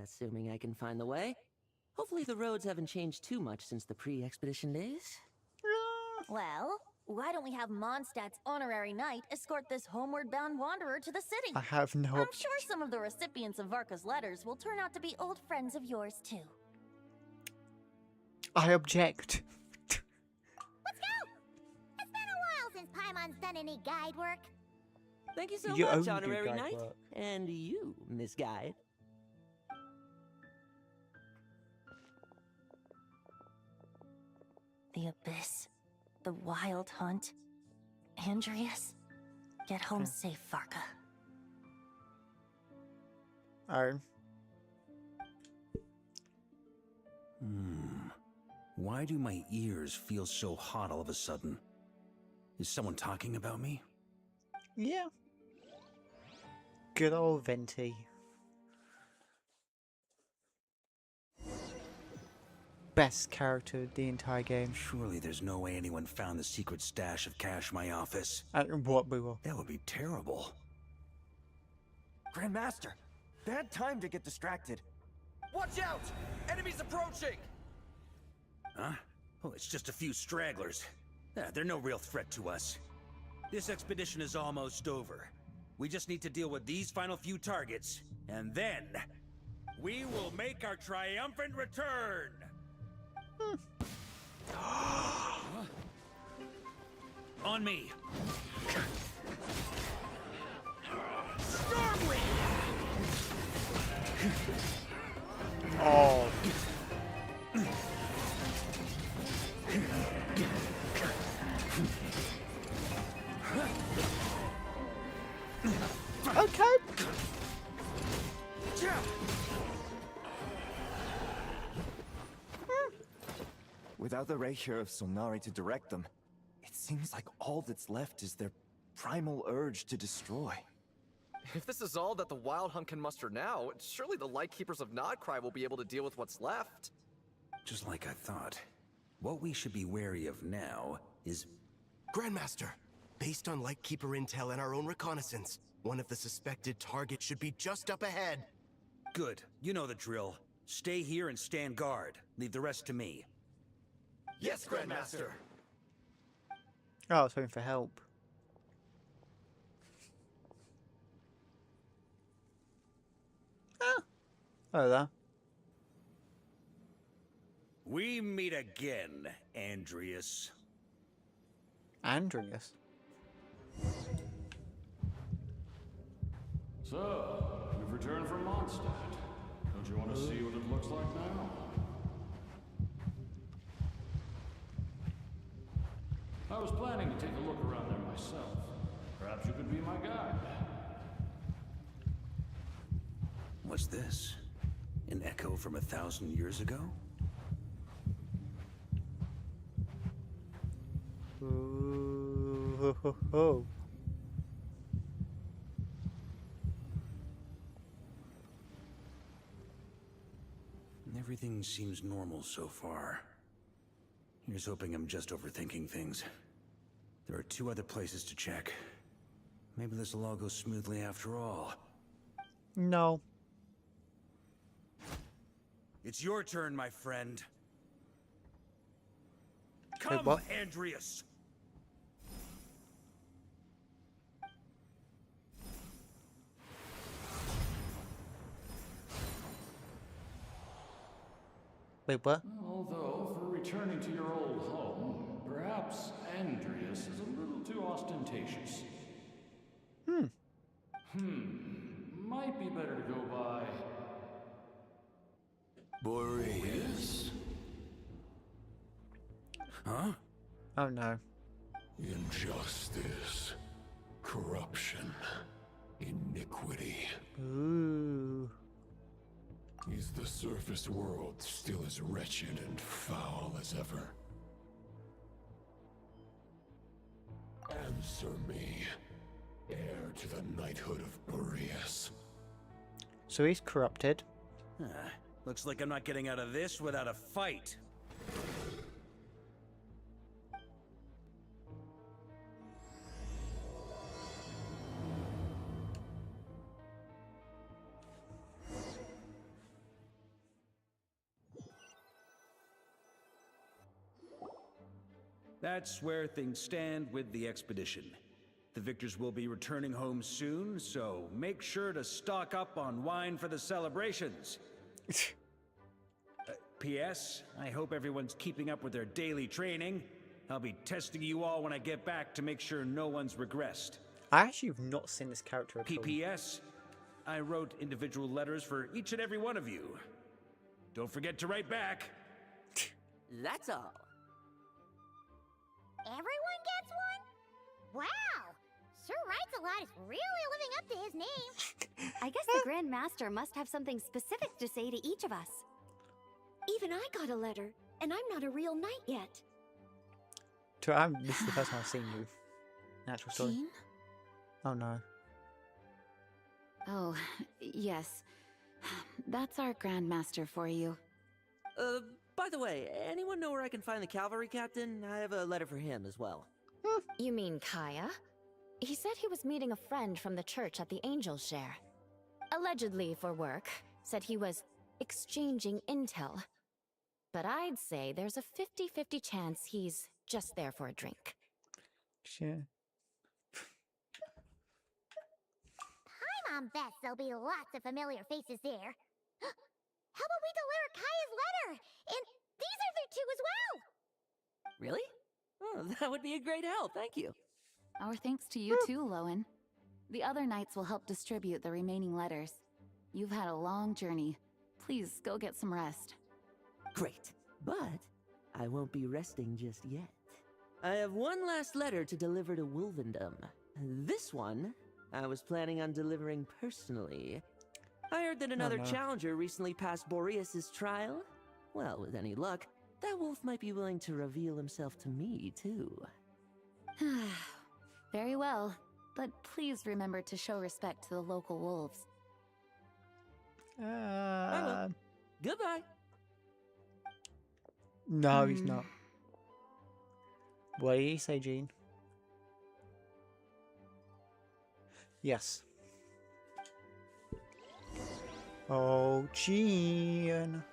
assuming I can find the way. Hopefully the roads haven't changed too much since the pre-expedition days. Well, why don't we have Mondstadt's honorary knight escort this homeward-bound wanderer to the city? I have no I'm sure some of the recipients of Varka's letters will turn out to be old friends of yours, too. I object. Let's go! It's been a while since Paimon's done any guide work. Thank you so You own much, good Honorary guide Knight. work. And you, Miss Guide. The Abyss. The Wild Hunt. Andreas. Get home safe, Varka. Oh. Why do my ears feel so hot all of a sudden? Is someone talking about me? Yeah. Good old Venti. Best character of the entire game. Surely there's no way anyone found the secret stash of cash in my office. What we will. That would be terrible. Grandmaster, bad time to get distracted. Watch out! Enemies approaching! Huh? Oh, it's just a few stragglers. They're no real threat to us. This expedition is almost over. We just need to deal with these final few targets, and then we will make our triumphant return! On me! Oh. Okay. Without the Reikir of Solnari to direct them, it seems like all that's left is their primal urge to destroy. If this is all that the Wild Hunt can muster now, surely the Lightkeepers of Nodcry will be able to deal with what's left. Just like I thought. What we should be wary of now is... Grandmaster, based on Lightkeeper intel and our own reconnaissance, one of the suspected targets should be just up ahead. Good. You know the drill. Stay here and stand guard. Leave the rest to me. Yes, Grandmaster! Oh, I was hoping for help. Ah. Oh, there. We meet again, Andreas. Andreas. So, we've returned from Mondstadt. Don't you want to see what it looks like now? I was planning to take a look around there myself. Perhaps you could be my guide. What's this? An echo from 1,000 years ago? Ooh, ho, ho, ho. Everything seems normal so far. Here's hoping I'm just overthinking things. There are 2 other places to check. Maybe this will all go smoothly after all. No. It's your turn, my friend. Wait, Come, what? Andreas! Wait, what? Although, for returning to your old home, perhaps Andreas is a little too ostentatious. Might be better to go by... Boreas. Huh? Oh no. Injustice. Corruption. Iniquity. Ooh. Is the surface world still as wretched and foul as ever? Answer me, heir to the knighthood of Boreas. So he's corrupted. Looks like I'm not getting out of this without a fight. That's where things stand with the expedition. The victors will be returning home soon, so make sure to stock up on wine for the celebrations. P.S. I hope everyone's keeping up with their daily training. I'll be testing you all when I get back to make sure no one's regressed. I actually have not seen this character at all. P.P.S. I wrote individual letters for each and every one of you. Don't forget to write back. That's all. Everyone gets one? Wow! Sir Writes-A-Lot is really living up to his name. I guess the Grand Master must have something specific to say to each of us. Even I got a letter, and I'm not a real knight yet. This is the first time I've seen you. Natural story. Jean? Oh no. Oh, yes. That's our Grandmaster for you. By the way, anyone know where I can find the cavalry captain? I have a letter for him as well. You mean Kaya? He said he was meeting a friend from the church at the Angel Share. Allegedly for work. Said he was exchanging intel. But I'd say there's a 50-50 chance he's just there for a drink. Sure. Paimon bets there'll be lots of familiar faces there. How about we deliver Kaya's letter? And these are there too as well! Really? Oh, that would be a great help, thank you. Our thanks to you too, Lowen. The other knights will help distribute the remaining letters. You've had a long journey. Please go get some rest. Great, but I won't be resting just yet. I have one last letter to deliver to Wolvendom. This one, I was planning on delivering personally. I heard that another challenger recently passed Boreas's trial. Well, with any luck, that wolf might be willing to reveal himself to me, too. Very well, but please remember to show respect to the local wolves. I will. Goodbye. No, he's not. What did he say, Jean? Yes. Oh, Jean.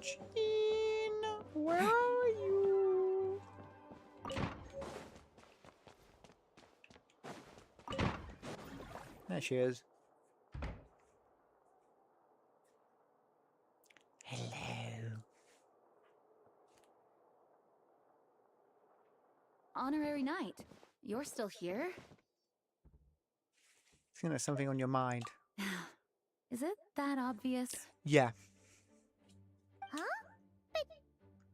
Jean, where are you? There she is. Hello. Honorary Knight, you're still here? I think there's something on your mind. Is it that obvious? Yeah. Huh? But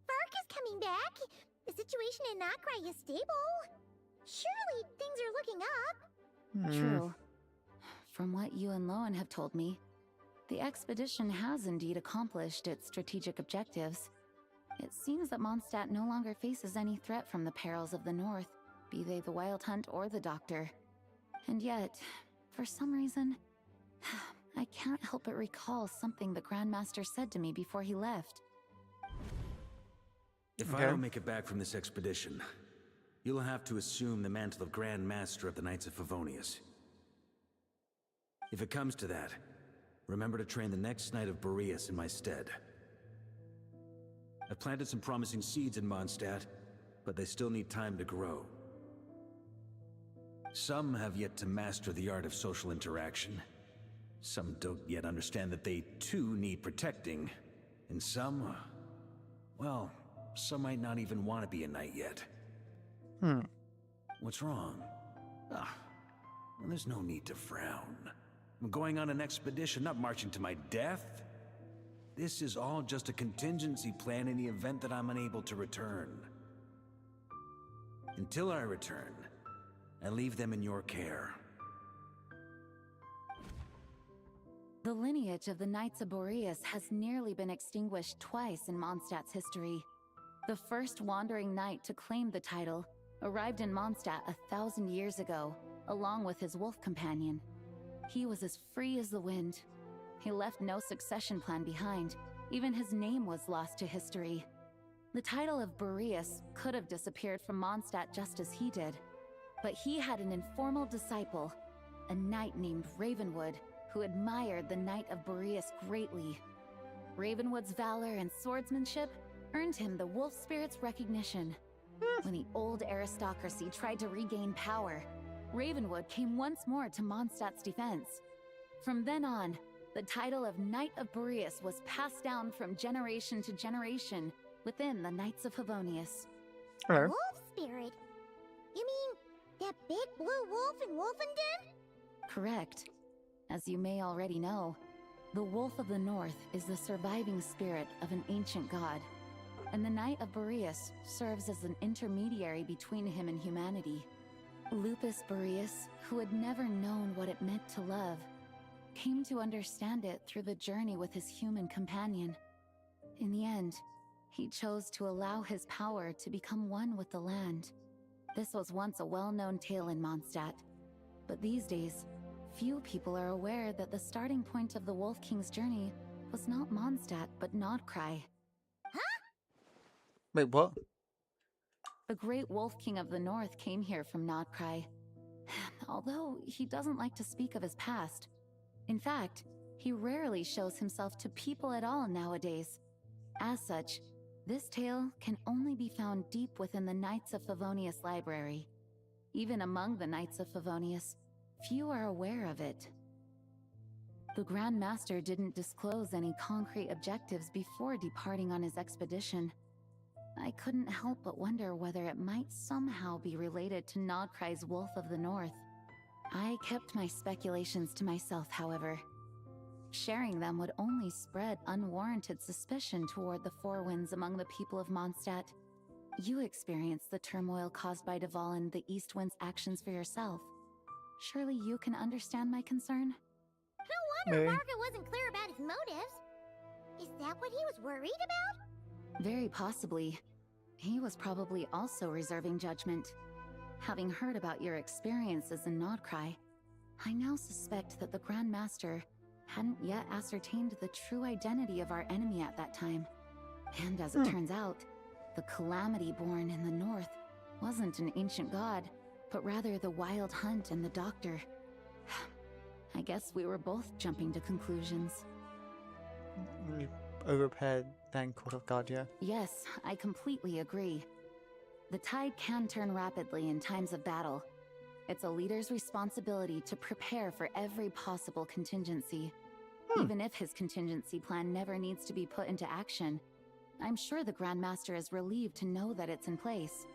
Fark is coming back. The situation in Nokrai is stable. Surely things are looking up. True. From what you and Lowen have told me, the expedition has indeed accomplished its strategic objectives. It seems that Mondstadt no longer faces any threat from the perils of the North, be they the Wild Hunt or the Doctor. And yet, for some reason, I can't help but recall something the Grandmaster said to me before he left. If I don't make it back from this expedition, you'll have to assume the mantle of Grand Master of the Knights of Favonius. If it comes to that, remember to train the next Knight of Boreas in my stead. I've planted some promising seeds in Mondstadt, but they still need time to grow. Some have yet to master the art of social interaction. Some don't yet understand that they too need protecting. And some, well, some might not even want to be a knight yet. What's wrong? Well, there's no need to frown. I'm going on an expedition, not marching to my death. This is all just a contingency plan in the event that I'm unable to return. Until I return, I leave them in your care. The lineage of the Knights of Boreas has nearly been extinguished twice in Mondstadt's history. The first wandering knight to claim the title arrived in Mondstadt 1,000 years ago, along with his wolf companion. He was as free as the wind. He left no succession plan behind. Even his name was lost to history. The title of Boreas could have disappeared from Mondstadt just as he did. But he had an informal disciple, a knight named Ravenwood, who admired the Knight of Boreas greatly. Ravenwood's valor and swordsmanship earned him the Wolf Spirit's recognition. When the old aristocracy tried to regain power, Ravenwood came once more to Mondstadt's defense. From then on, the title of Knight of Boreas was passed down from generation to generation within the Knights of Favonius. Hello. Wolf spirit? You mean that big blue wolf in Wolfenden? Correct. As you may already know, the Wolf of the North is the surviving spirit of an ancient god, and the Knight of Boreas serves as an intermediary between him and humanity. Lupus Boreas, who had never known what it meant to love, came to understand it through the journey with his human companion. In the end, he chose to allow his power to become one with the land. This was once a well-known tale in Mondstadt, but these days, few people are aware that the starting point of the Wolf King's journey was not Mondstadt, but Nodcry. Wait, what? The great Wolf King of the North came here from Nodcry. Although he doesn't like to speak of his past. In fact, he rarely shows himself to people at all nowadays. As such, this tale can only be found deep within the Knights of Favonius library. Even among the Knights of Favonius, few are aware of it. The Grand Master didn't disclose any concrete objectives before departing on his expedition. I couldn't help but wonder whether it might somehow be related to Nodcry's Wolf of the North. I kept my speculations to myself, however. Sharing them would only spread unwarranted suspicion toward the Four Winds among the people of Mondstadt. You experienced the turmoil caused by Duval and the East Wind's actions for yourself. Surely you can understand my concern? No wonder Margaret wasn't clear about his motives. Is that what he was worried about? Very possibly. He was probably also reserving judgment. Having heard about your experiences in Nodcry, I now suspect that the Grand Master hadn't yet ascertained the true identity of our enemy at that time. And as it turns out, the Calamity born in the north wasn't an ancient god, but rather the Wild Hunt and the Doctor. I guess we were both jumping to conclusions. Overprepared, then caught off guard, yeah? Yes, I completely agree. The tide can turn rapidly in times of battle. It's a leader's responsibility to prepare for every possible contingency. Even if his contingency plan never needs to be put into action, I'm sure the Grand Master is relieved to know that it's in place.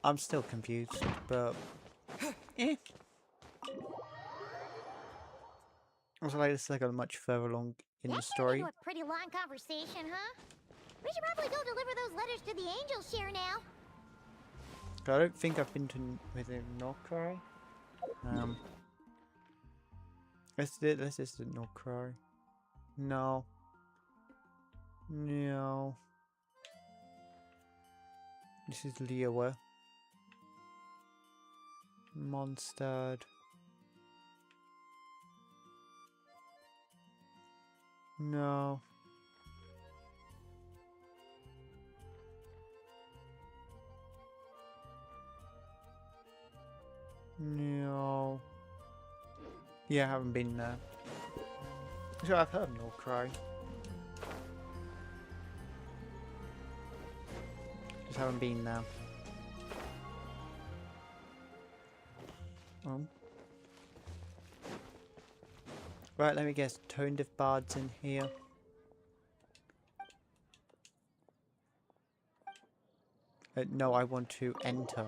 I'm still confused, but Also, like, this is like a much further along in the story. That's a pretty long conversation, huh? We should probably go deliver those letters to the Angel Share now. I don't think I've been to within Nodcry. This is the Nodcry. No. No. This is Liyue. Mondstadt. No. No. Yeah, I haven't been there. So I've heard Nodcry. Just haven't been there. Right, let me guess. Toned of Bards in here. No, I want to enter.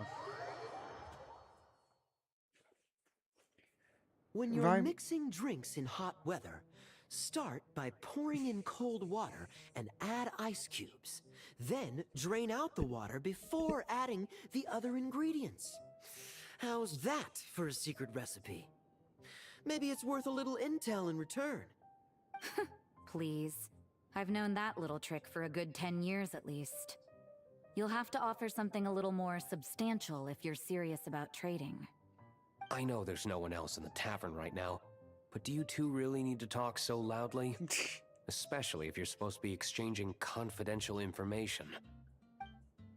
When you're mixing drinks in hot weather, start by pouring in cold water and add ice cubes. Then drain out the water before adding the other ingredients. How's that for a secret recipe? Maybe it's worth a little intel in return. Please. I've known that little trick for a good 10 years at least. You'll have to offer something a little more substantial if you're serious about trading. I know there's no one else in the tavern right now, but do you two really need to talk so loudly? Especially if you're supposed to be exchanging confidential information.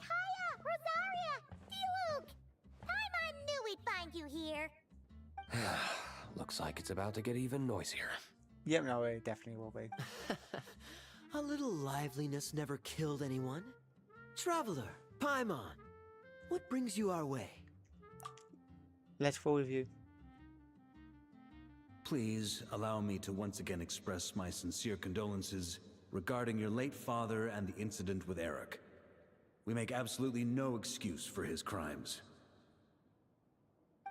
Hiya! Rosaria! Diluc! I knew we'd find you here. Looks like it's about to get even noisier. Yep, no, it definitely will be. A little liveliness never killed anyone. Traveler, Paimon, what brings you our way? Let's fall with you. Please allow me to once again express my sincere condolences regarding your late father and the incident with Eric. We make absolutely no excuse for his crimes.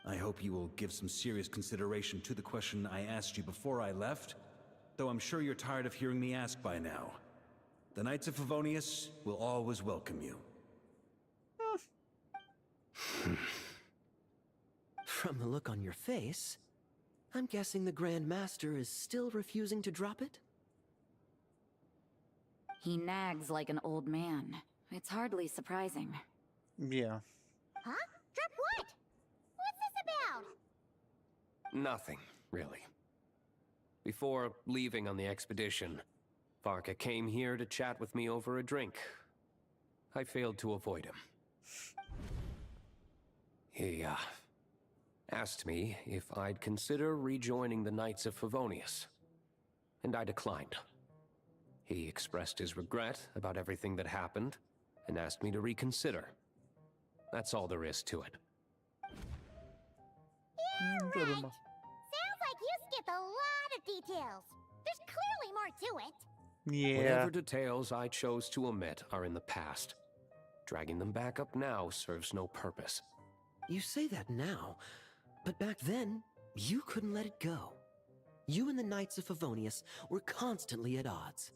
I hope you will give some serious consideration to the question I asked you before I left, though I'm sure you're tired of hearing me ask by now. The Knights of Favonius will always welcome you. From the look on your face, I'm guessing the Grand Master is still refusing to drop it? He nags like an old man. It's hardly surprising. Yeah. Huh? Drop what? What's this about? Nothing, really. Before leaving on the expedition, Varka came here to chat with me over a drink. I failed to avoid him. He, asked me if I'd consider rejoining the Knights of Favonius, and I declined. He expressed his regret about everything that happened, and asked me to reconsider. That's all there is to it. Yeah, right. Sounds like you skipped a lot of details. There's clearly more to it. Yeah. Whatever details I chose to omit are in the past. Dragging them back up now serves no purpose. You say that now, but back then, you couldn't let it go. You and the Knights of Favonius were constantly at odds.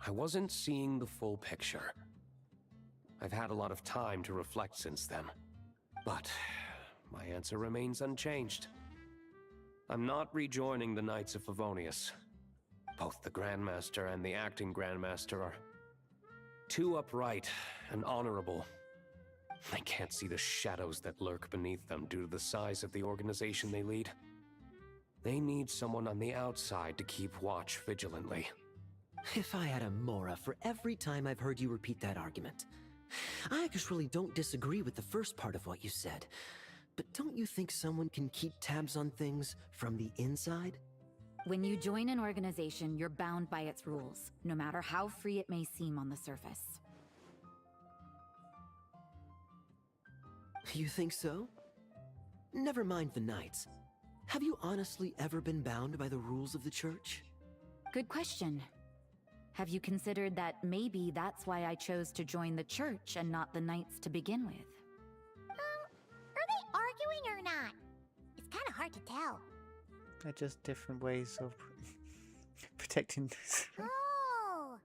I wasn't seeing the full picture. I've had a lot of time to reflect since then. But my answer remains unchanged. I'm not rejoining the Knights of Favonius. Both the Grandmaster and the acting Grandmaster are too upright and honorable. I can't see the shadows that lurk beneath them due to the size of the organization they lead. They need someone on the outside to keep watch vigilantly. If I had a Mora for every time I've heard you repeat that argument. I actually don't disagree with the first part of what you said, but don't you think someone can keep tabs on things from the inside? When you join an organization, you're bound by its rules, no matter how free it may seem on the surface. You think so? Never mind the Knights. Have you honestly ever been bound by the rules of the Church? Good question. Have you considered that maybe that's why I chose to join the Church and not the Knights to begin with? Are they arguing or not? It's kind of hard to tell. They're just different ways of protecting this. Oh,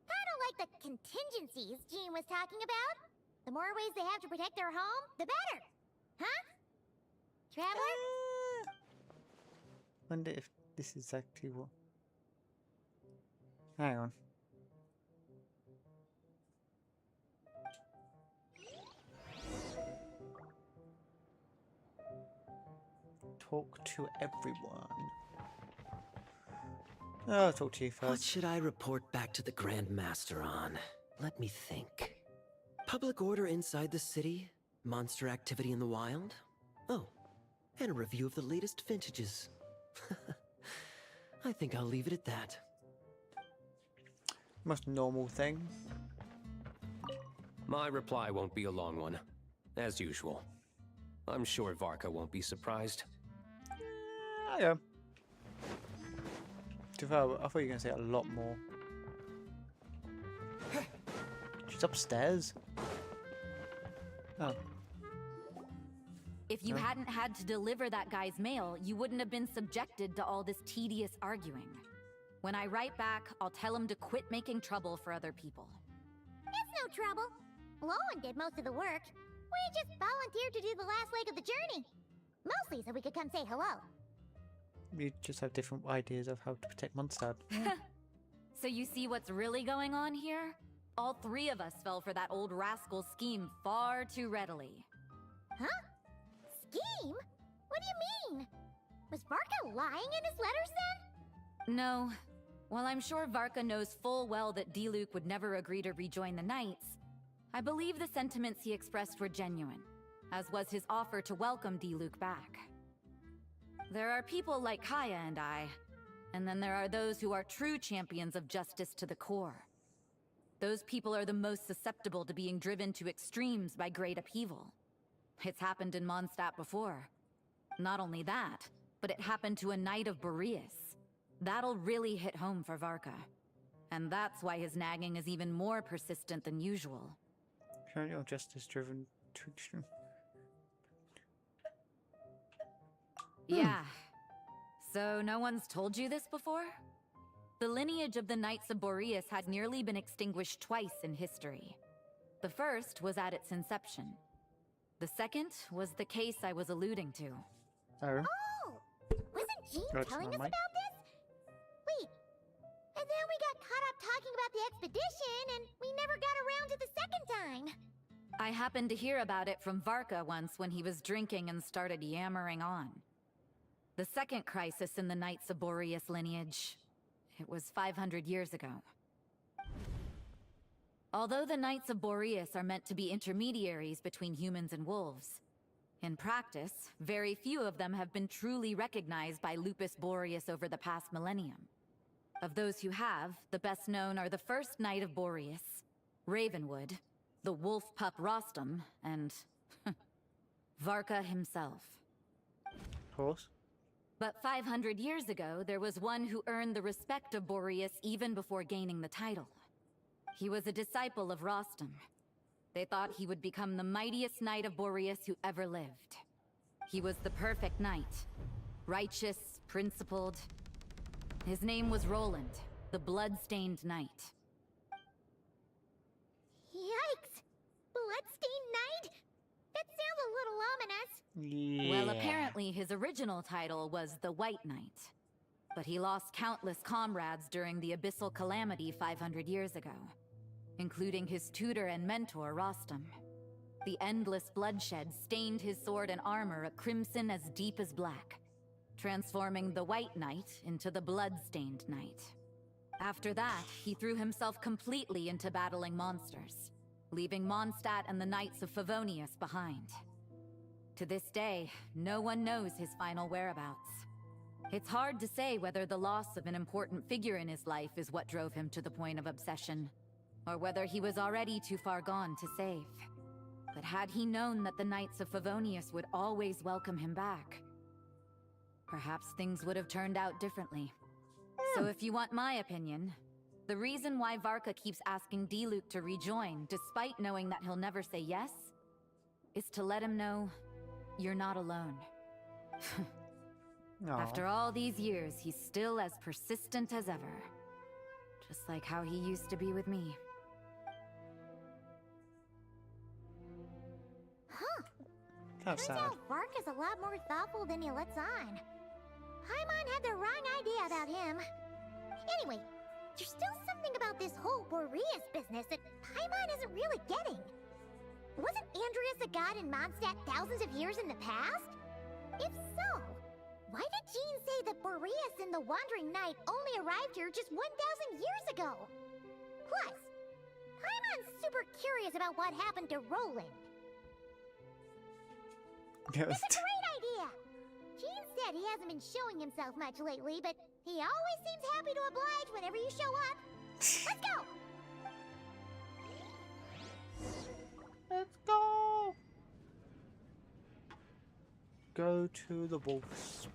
kind of like the contingencies Jean was talking about. The more ways they have to protect their home, the better. Huh? Traveler? Wonder if this is exactly what... Hang on. Talk to everyone. I'll talk to you first. What should I report back to the Grand Master on? Let me think. Public order inside the city, monster activity in the wild. Oh, and a review of the latest vintages. I think I'll leave it at that. Most normal thing. My reply won't be a long one, as usual. I'm sure Varka won't be surprised. Yeah. I thought you were going to say a lot more. She's upstairs. Oh. If you hadn't had to deliver that guy's mail, you wouldn't have been subjected to all this tedious arguing. When I write back, I'll tell him to quit making trouble for other people. It's no trouble. Lowen did most of the work. We just volunteered to do the last leg of the journey. Mostly so we could come say hello. We just have different ideas of how to protect Mondstadt. So you see what's really going on here? All three of us fell for that old rascal's scheme far too readily. Huh? Scheme? What do you mean? Was Varka lying in his letters then? No. While I'm sure Varka knows full well that Diluc would never agree to rejoin the Knights, I believe the sentiments he expressed were genuine, as was his offer to welcome Diluc back. There are people like Kaya and I, and then there are those who are true champions of justice to the core. Those people are the most susceptible to being driven to extremes by great upheaval. It's happened in Mondstadt before. Not only that, but it happened to a Knight of Boreas. That'll really hit home for Varka. And that's why his nagging is even more persistent than usual. Currently or justice driven to extreme. Yeah. So no one's told you this before? The lineage of the Knights of Boreas had nearly been extinguished twice in history. The first was at its inception. The second was the case I was alluding to. Oh. Oh! Wasn't Jean That's telling not us mine. about this? Wait. And then we got caught up talking about the expedition, and we never got around to the second time. I happened to hear about it from Varka once when he was drinking and started yammering on. The second crisis in the Knights of Boreas lineage. It was 500 years ago. Although the Knights of Boreas are meant to be intermediaries between humans and wolves, in practice, very few of them have been truly recognized by Lupus Boreas over the past millennium. Of those who have, the best known are the first Knight of Boreas, Ravenwood, the wolf pup Rostam, and Varka himself. Of course. But 500 years ago, there was one who earned the respect of Boreas even before gaining the title. He was a disciple of Rostam. They thought he would become the mightiest Knight of Boreas who ever lived. He was the perfect knight. Righteous, principled. His name was Roland, the blood-stained knight. Yikes! Bloodstained Knight? That sounds a little ominous. Yeah. Well, apparently his original title was the White Knight. But he lost countless comrades during the Abyssal Calamity 500 years ago, including his tutor and mentor, Rostam. The endless bloodshed stained his sword and armor a crimson as deep as black, transforming the White Knight into the Blood-Stained Knight. After that, he threw himself completely into battling monsters, leaving Mondstadt and the Knights of Favonius behind. To this day, no one knows his final whereabouts. It's hard to say whether the loss of an important figure in his life is what drove him to the point of obsession, or whether he was already too far gone to save. But had he known that the Knights of Favonius would always welcome him back, perhaps things would have turned out differently. So if you want my opinion, the reason why Varka keeps asking Diluc to rejoin, despite knowing that he'll never say yes, is to let him know you're not alone. After all these years, he's still as persistent as ever. Just like how he used to be with me. Huh. That's Turns sad. out Varka's a lot more thoughtful than he lets on. Paimon had the wrong idea about him. Anyway, there's still something about this whole Boreas business that Paimon isn't really getting. Wasn't Andreas a god in Mondstadt thousands of years in the past? If so, why did Jean say that Boreas and the Wandering Knight only arrived here just 1,000 years ago? Plus, Paimon's super curious about what happened to Roland. That's a great idea! Jean said he hasn't been showing himself much lately, but he always seems happy to oblige whenever you show up. Let's go! Let's go! Go to the wolves.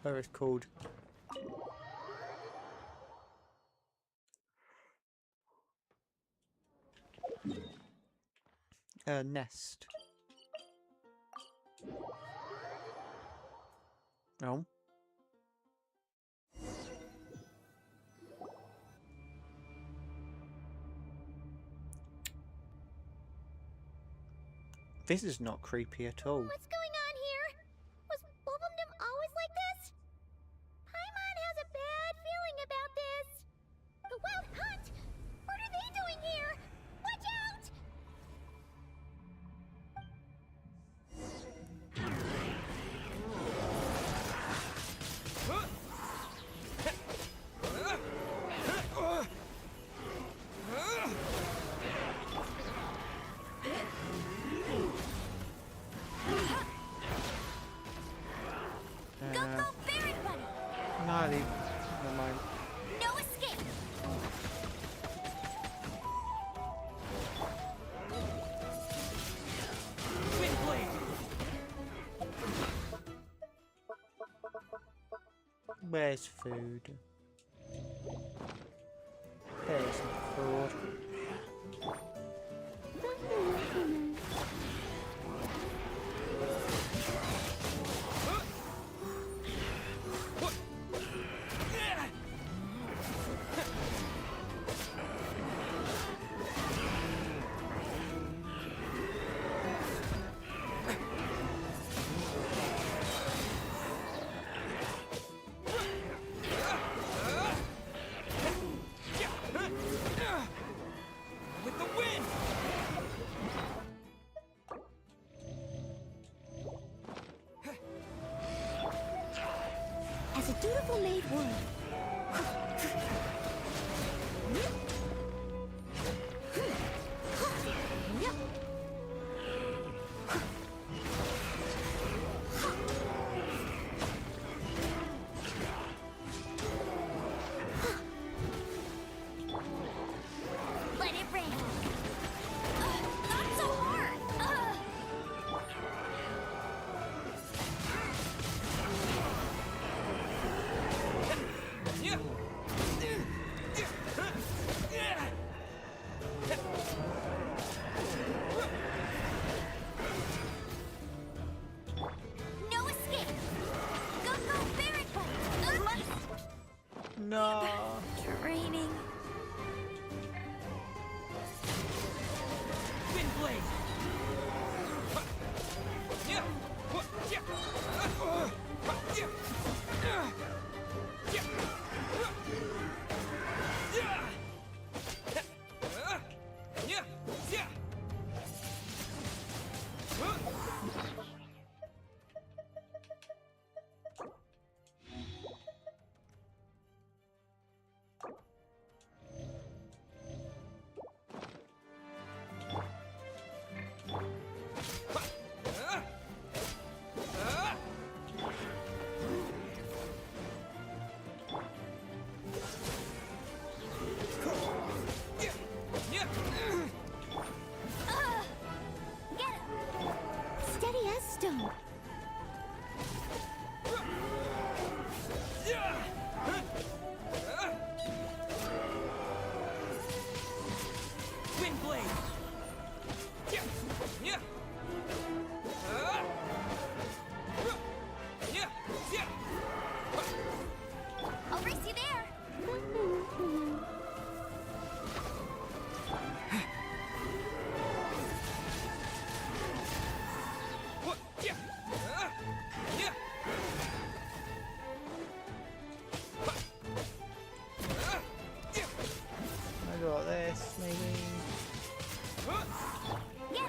Where it's called. Nest. Oh. This is not creepy at all. What's going on here? Was Wolfendom always like this? Paimon has a bad feeling about this. The Wild Hunt? What are they doing here? Watch out! Never mind. No escape! Where's food? There's some food. as a dutiful maid would. Let it rain. Not so hard. No escape. Go, Barret Bite. No. Training. Wind blade. Steady as stone. Wind blade. I'll race you there. I got this, maybe. Get it.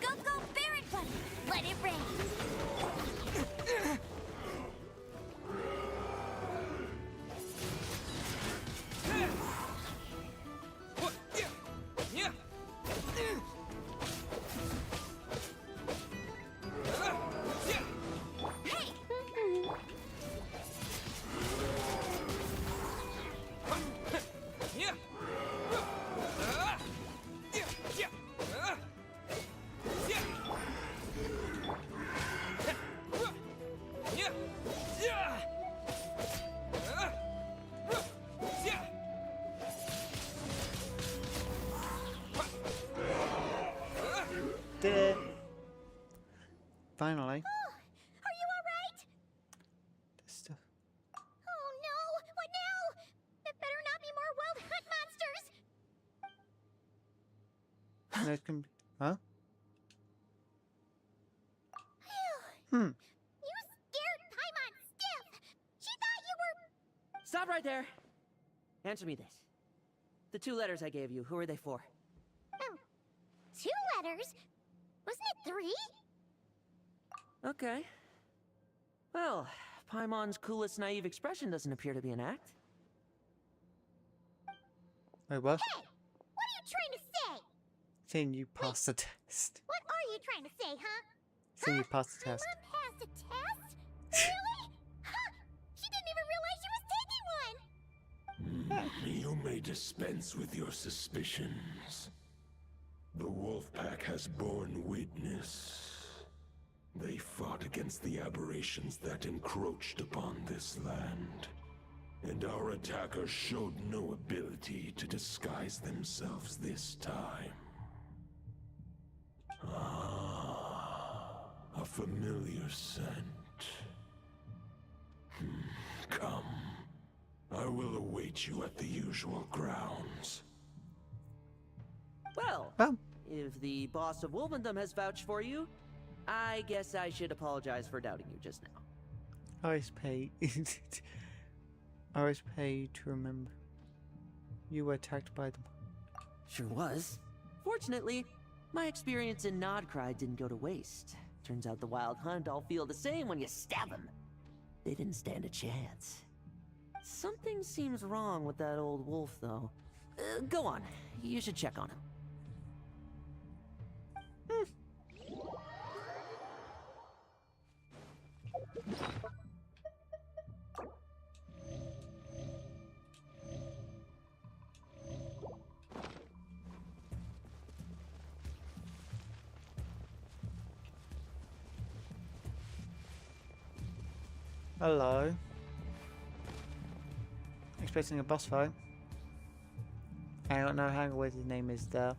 Go, Barret Bite. Let it rain. Hey! Did it. Finally. Are you alright? Just, Oh no! What now? There better not be more wild hunt monsters! no, it can be, huh? Phew. Hmm. You scared Paimon stiff! She thought you were... Stop right there. Answer me this. The 2 letters I gave you, who are they for? 2 letters? Wasn't it 3? Okay. Well, Paimon's coolest naive expression doesn't appear to be an act. Wait, what? Hey! What are you trying to say? Saying you passed the test. What are you trying to say, huh? Saying you passed the test. Paimon passed a test? Really? Huh! She didn't even realize she was taking one! You may dispense with your suspicions. The wolf pack has borne witness. They fought against the aberrations that encroached upon this land. And our attackers showed no ability to disguise themselves this time. Ah, a familiar scent. Come. I will await you at the usual grounds. Well, if the boss of Wolvendom has vouched for you, I guess I should apologize for doubting you just now. I was paid. I was paid to remember. You were attacked by them. Sure was. Fortunately, my experience in Nodcry didn't go to waste. Turns out the Wild Hunt all feel the same when you stab them. They didn't stand a chance. Something seems wrong with that old wolf, though. Go on. You should check on him. Hello. Expecting a boss fight. I don't know how what his name is there.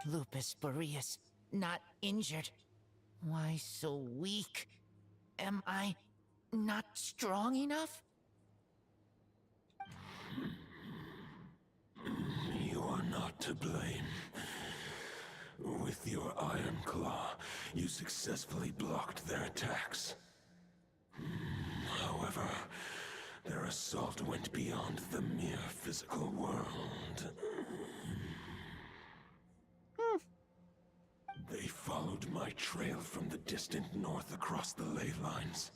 Lupus Boreas, not injured. Why so weak? Am I not strong enough? You are not to blame. With your Iron Claw, you successfully blocked their attacks. However, their assault went beyond the mere physical world. They followed my trail from the distant north across the ley lines.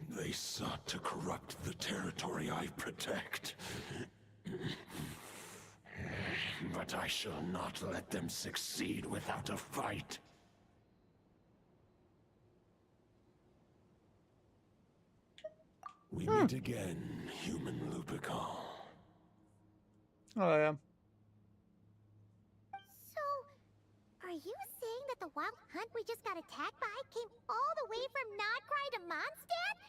They sought to corrupt the territory I protect. But I shall not let them succeed without a fight. We meet again, human Lupical. Oh, yeah. So, are you saying that the wild hunt we just got attacked by came all the way from Nodcry to Mondstadt?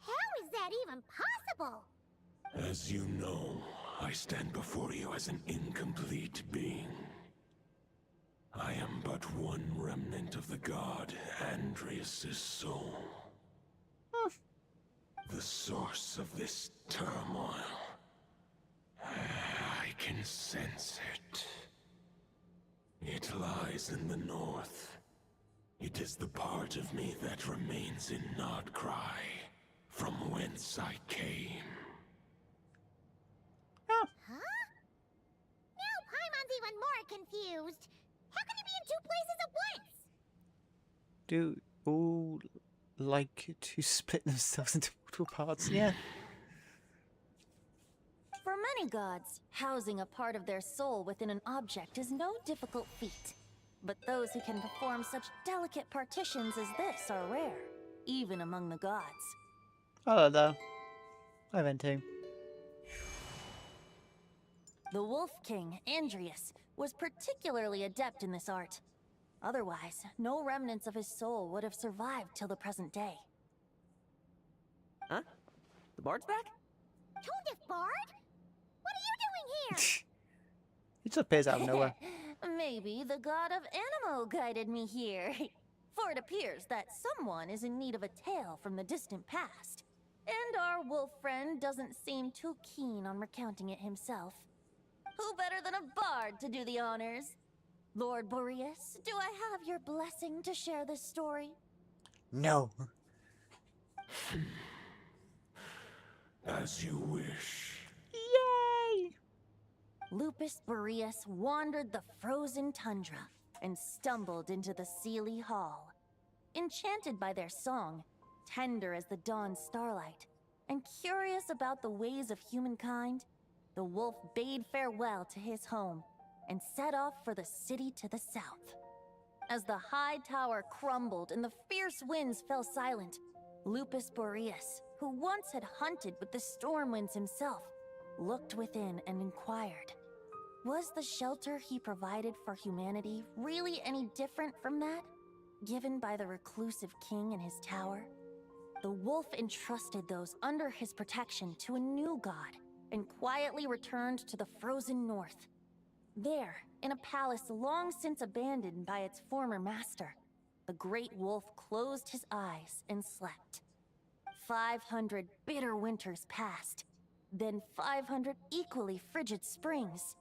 How is that even possible? As you know, I stand before you as an incomplete being. I am but one remnant of the god Andrias' soul. The source of this turmoil. I can sense it. It lies in the north. It is the part of me that remains in Nodcry, from whence I came. Huh? Now Paimon's even more confused. How can he be in two places at once? Do all like to split themselves into multiple parts? Yeah. For many gods, housing a part of their soul within an object is no difficult feat. But those who can perform such delicate partitions as this are rare, even among the gods. Hello there. Hi, Venti. The Wolf King, Andrias, was particularly adept in this art. Otherwise, no remnants of his soul would have survived till the present day. Huh? The bard's back? Tone Bard? What are you doing here? He just appears out of nowhere. Maybe the god of Animo guided me here. For it appears that someone is in need of a tale from the distant past. And our wolf friend doesn't seem too keen on recounting it himself. Who better than a bard to do the honors? Lord Boreas, do I have your blessing to share this story? No. As you wish. Yay! Lupus Boreas wandered the frozen tundra and stumbled into the Seelie Hall. Enchanted by their song, tender as the dawn's starlight, and curious about the ways of humankind, the wolf bade farewell to his home and set off for the city to the south. As the high tower crumbled and the fierce winds fell silent, Lupus Boreas, who once had hunted with the storm winds himself, looked within and inquired, was the shelter he provided for humanity really any different from that given by the reclusive king in his tower? The wolf entrusted those under his protection to a new god and quietly returned to the frozen north. There, in a palace long since abandoned by its former master, the great wolf closed his eyes and slept. 500 bitter winters passed, then 500 equally frigid springs.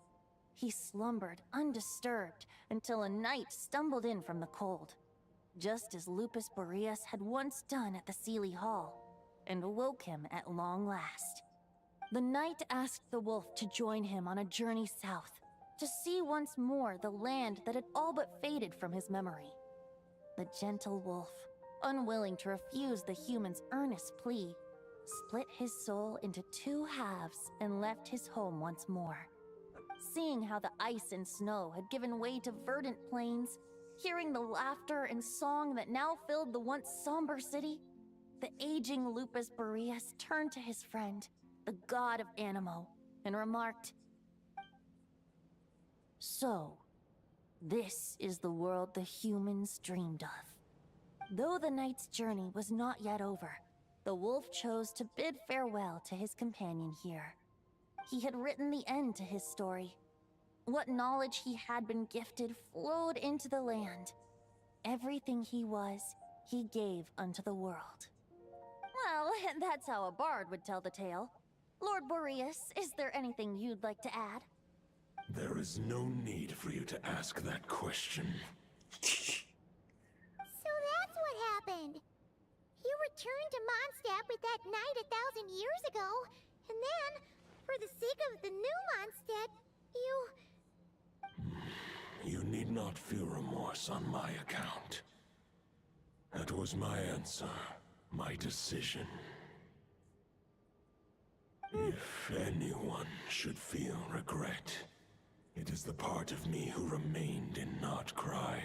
He slumbered undisturbed until a night stumbled in from the cold, just as Lupus Boreas had once done at the Seelie Hall, and awoke him at long last. The knight asked the wolf to join him on a journey south, to see once more the land that had all but faded from his memory. The gentle wolf, unwilling to refuse the human's earnest plea, split his soul into 2 halves and left his home once more. Seeing how the ice and snow had given way to verdant plains, hearing the laughter and song that now filled the once somber city, the aging Lupus Boreas turned to his friend, the god of Animo, and remarked, "So, this is the world the humans dreamed of." Though the knight's journey was not yet over, the wolf chose to bid farewell to his companion here. He had written the end to his story. What knowledge he had been gifted flowed into the land. Everything he was, he gave unto the world. Well, that's how a bard would tell the tale. Lord Boreas, is there anything you'd like to add? There is no need for you to ask that question. So that's what happened. You returned to Mondstadt with that knight 1,000 years ago, and then, for the sake of the new Mondstadt, You need not feel remorse on my account. That was my answer, my decision. If anyone should feel regret, it is the part of me who remained and not cry.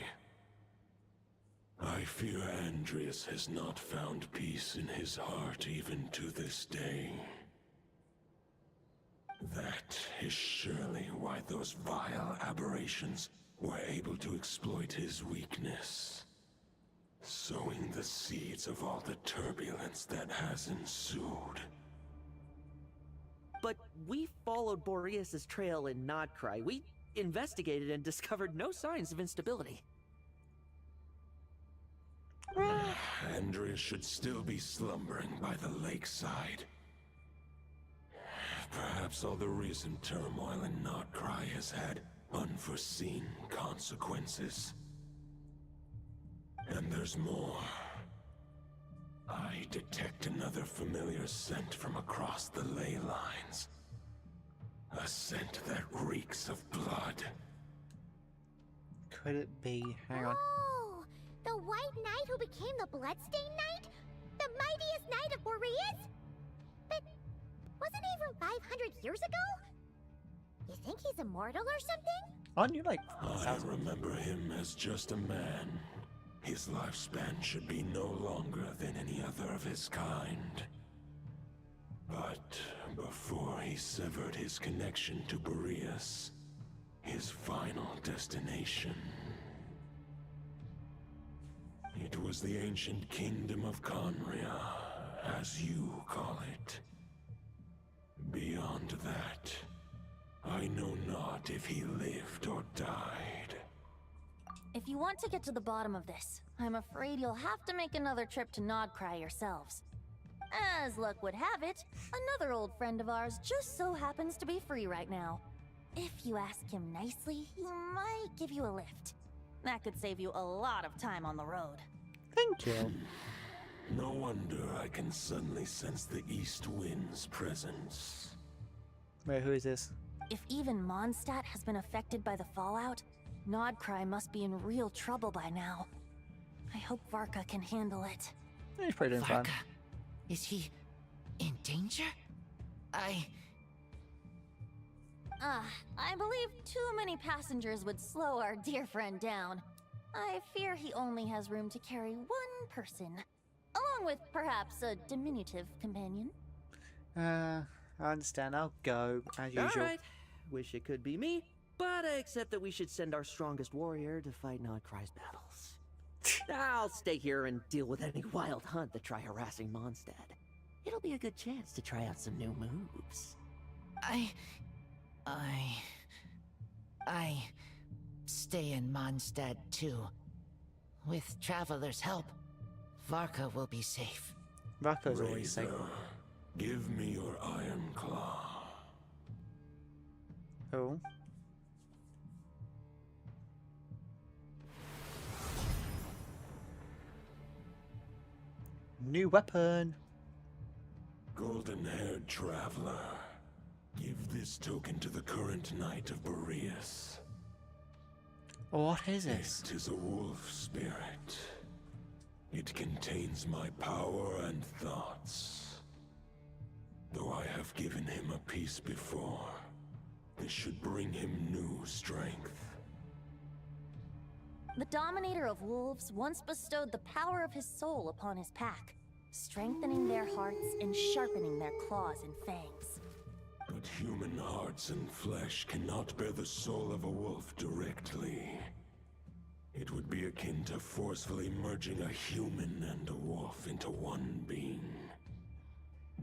I fear Andrias has not found peace in his heart even to this day. That is surely why those vile aberrations were able to exploit his weakness, sowing the seeds of all the turbulence that has ensued. But we followed Boreas' trail in Nodcry. We investigated and discovered no signs of instability. Andrias should still be slumbering by the lakeside. Perhaps all the recent turmoil in Nodcry has had unforeseen consequences. And there's more. I detect another familiar scent from across the ley lines. A scent that reeks of blood. Could it be? Hang on. Oh, the White Knight who became the Bloodstained Knight? The mightiest knight of Boreas? But wasn't he from 500 years ago? You think he's immortal or something? Aren't you like... I remember him as just a man. His lifespan should be no longer than any other of his kind. But before he severed his connection to Boreas, his final destination, it was the ancient kingdom of Conria, as you call it. Beyond that, I know not if he lived or died. If you want to get to the bottom of this, I'm afraid you'll have to make another trip to Nodcry yourselves. As luck would have it, another old friend of ours just so happens to be free right now. If you ask him nicely, he might give you a lift. That could save you a lot of time on the road. Thank you. No wonder I can suddenly sense the east wind's presence. Wait, who is this? If even Mondstadt has been affected by the fallout, Nodcry must be in real trouble by now. I hope Varka can handle it. He's pretty doing fine. Is he in danger? I believe too many passengers would slow our dear friend down. I fear he only has room to carry one person, along with perhaps a diminutive companion. I understand. I'll go, as usual. Alright. Wish it could be me, but I accept that we should send our strongest warrior to fight Nodcry's battles. I'll stay here and deal with any wild hunt that try harassing Mondstadt. It'll be a good chance to try out some new moves. I stay in Mondstadt too. With Traveler's help, Varka will be safe. Varka's always safe. Give me your iron claw. Oh. New weapon. Golden-haired traveler. Give this token to the current knight of Boreas. What is this? It is a wolf spirit. It contains my power and thoughts. Though I have given him a piece before, this should bring him new strength. The Dominator of Wolves once bestowed the power of his soul upon his pack, strengthening their hearts and sharpening their claws and fangs. But human hearts and flesh cannot bear the soul of a wolf directly. It would be akin to forcefully merging a human and a wolf into one being.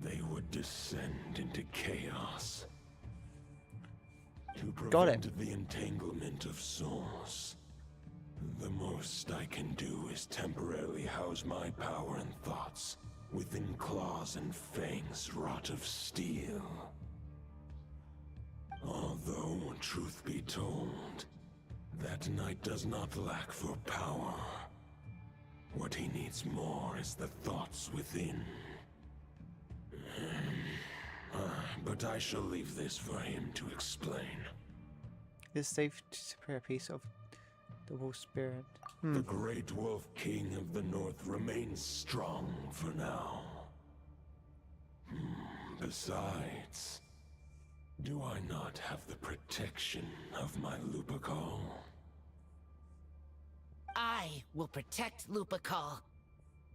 They would descend into chaos. To prevent the entanglement of souls, the most I can do is temporarily house my power and thoughts within claws and fangs wrought of steel. Although, truth be told, that knight does not lack for power. What he needs more is the thoughts within. But I shall leave this for him to explain. Is safe to separate a piece of the wolf spirit. The great wolf king of the north remains strong for now. Besides, do I not have the protection of my Lupacol? I will protect Lupacol.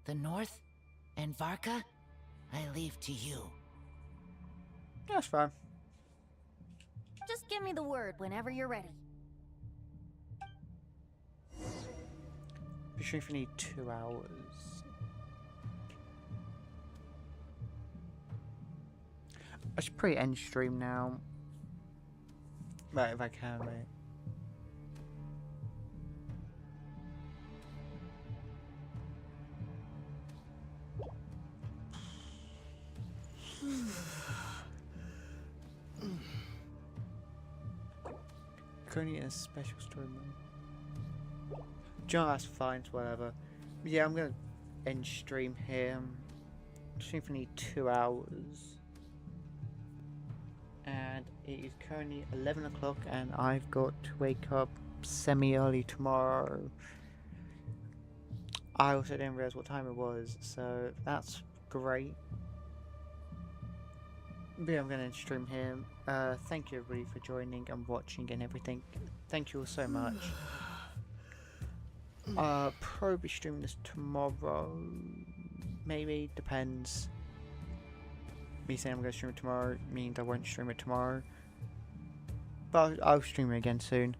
The North and Varka, I leave to you. That's fine. Just give me the word whenever you're ready. Be sure if you need 2 hours. I should probably end stream now. Right, if I can, mate. Currently in a special story mode. John, that's fine, it's whatever. Yeah, I'm gonna end stream here. Stream for need 2 hours. And it is currently 11 o'clock and I've got to wake up semi-early tomorrow. I also didn't realize what time it was, so that's great. But yeah, I'm going to stream here. Thank you everybody for joining and watching and everything. Thank you all so much. Probably stream this tomorrow. Maybe, depends. Me saying I'm going to stream it tomorrow means I won't stream it tomorrow. But I'll stream it again soon.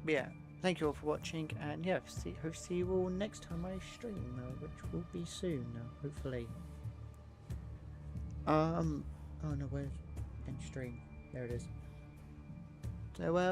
But yeah, thank you all for watching, and yeah, hope to see you all next time I stream, which will be soon, hopefully. Oh no, where's end stream? There it is. So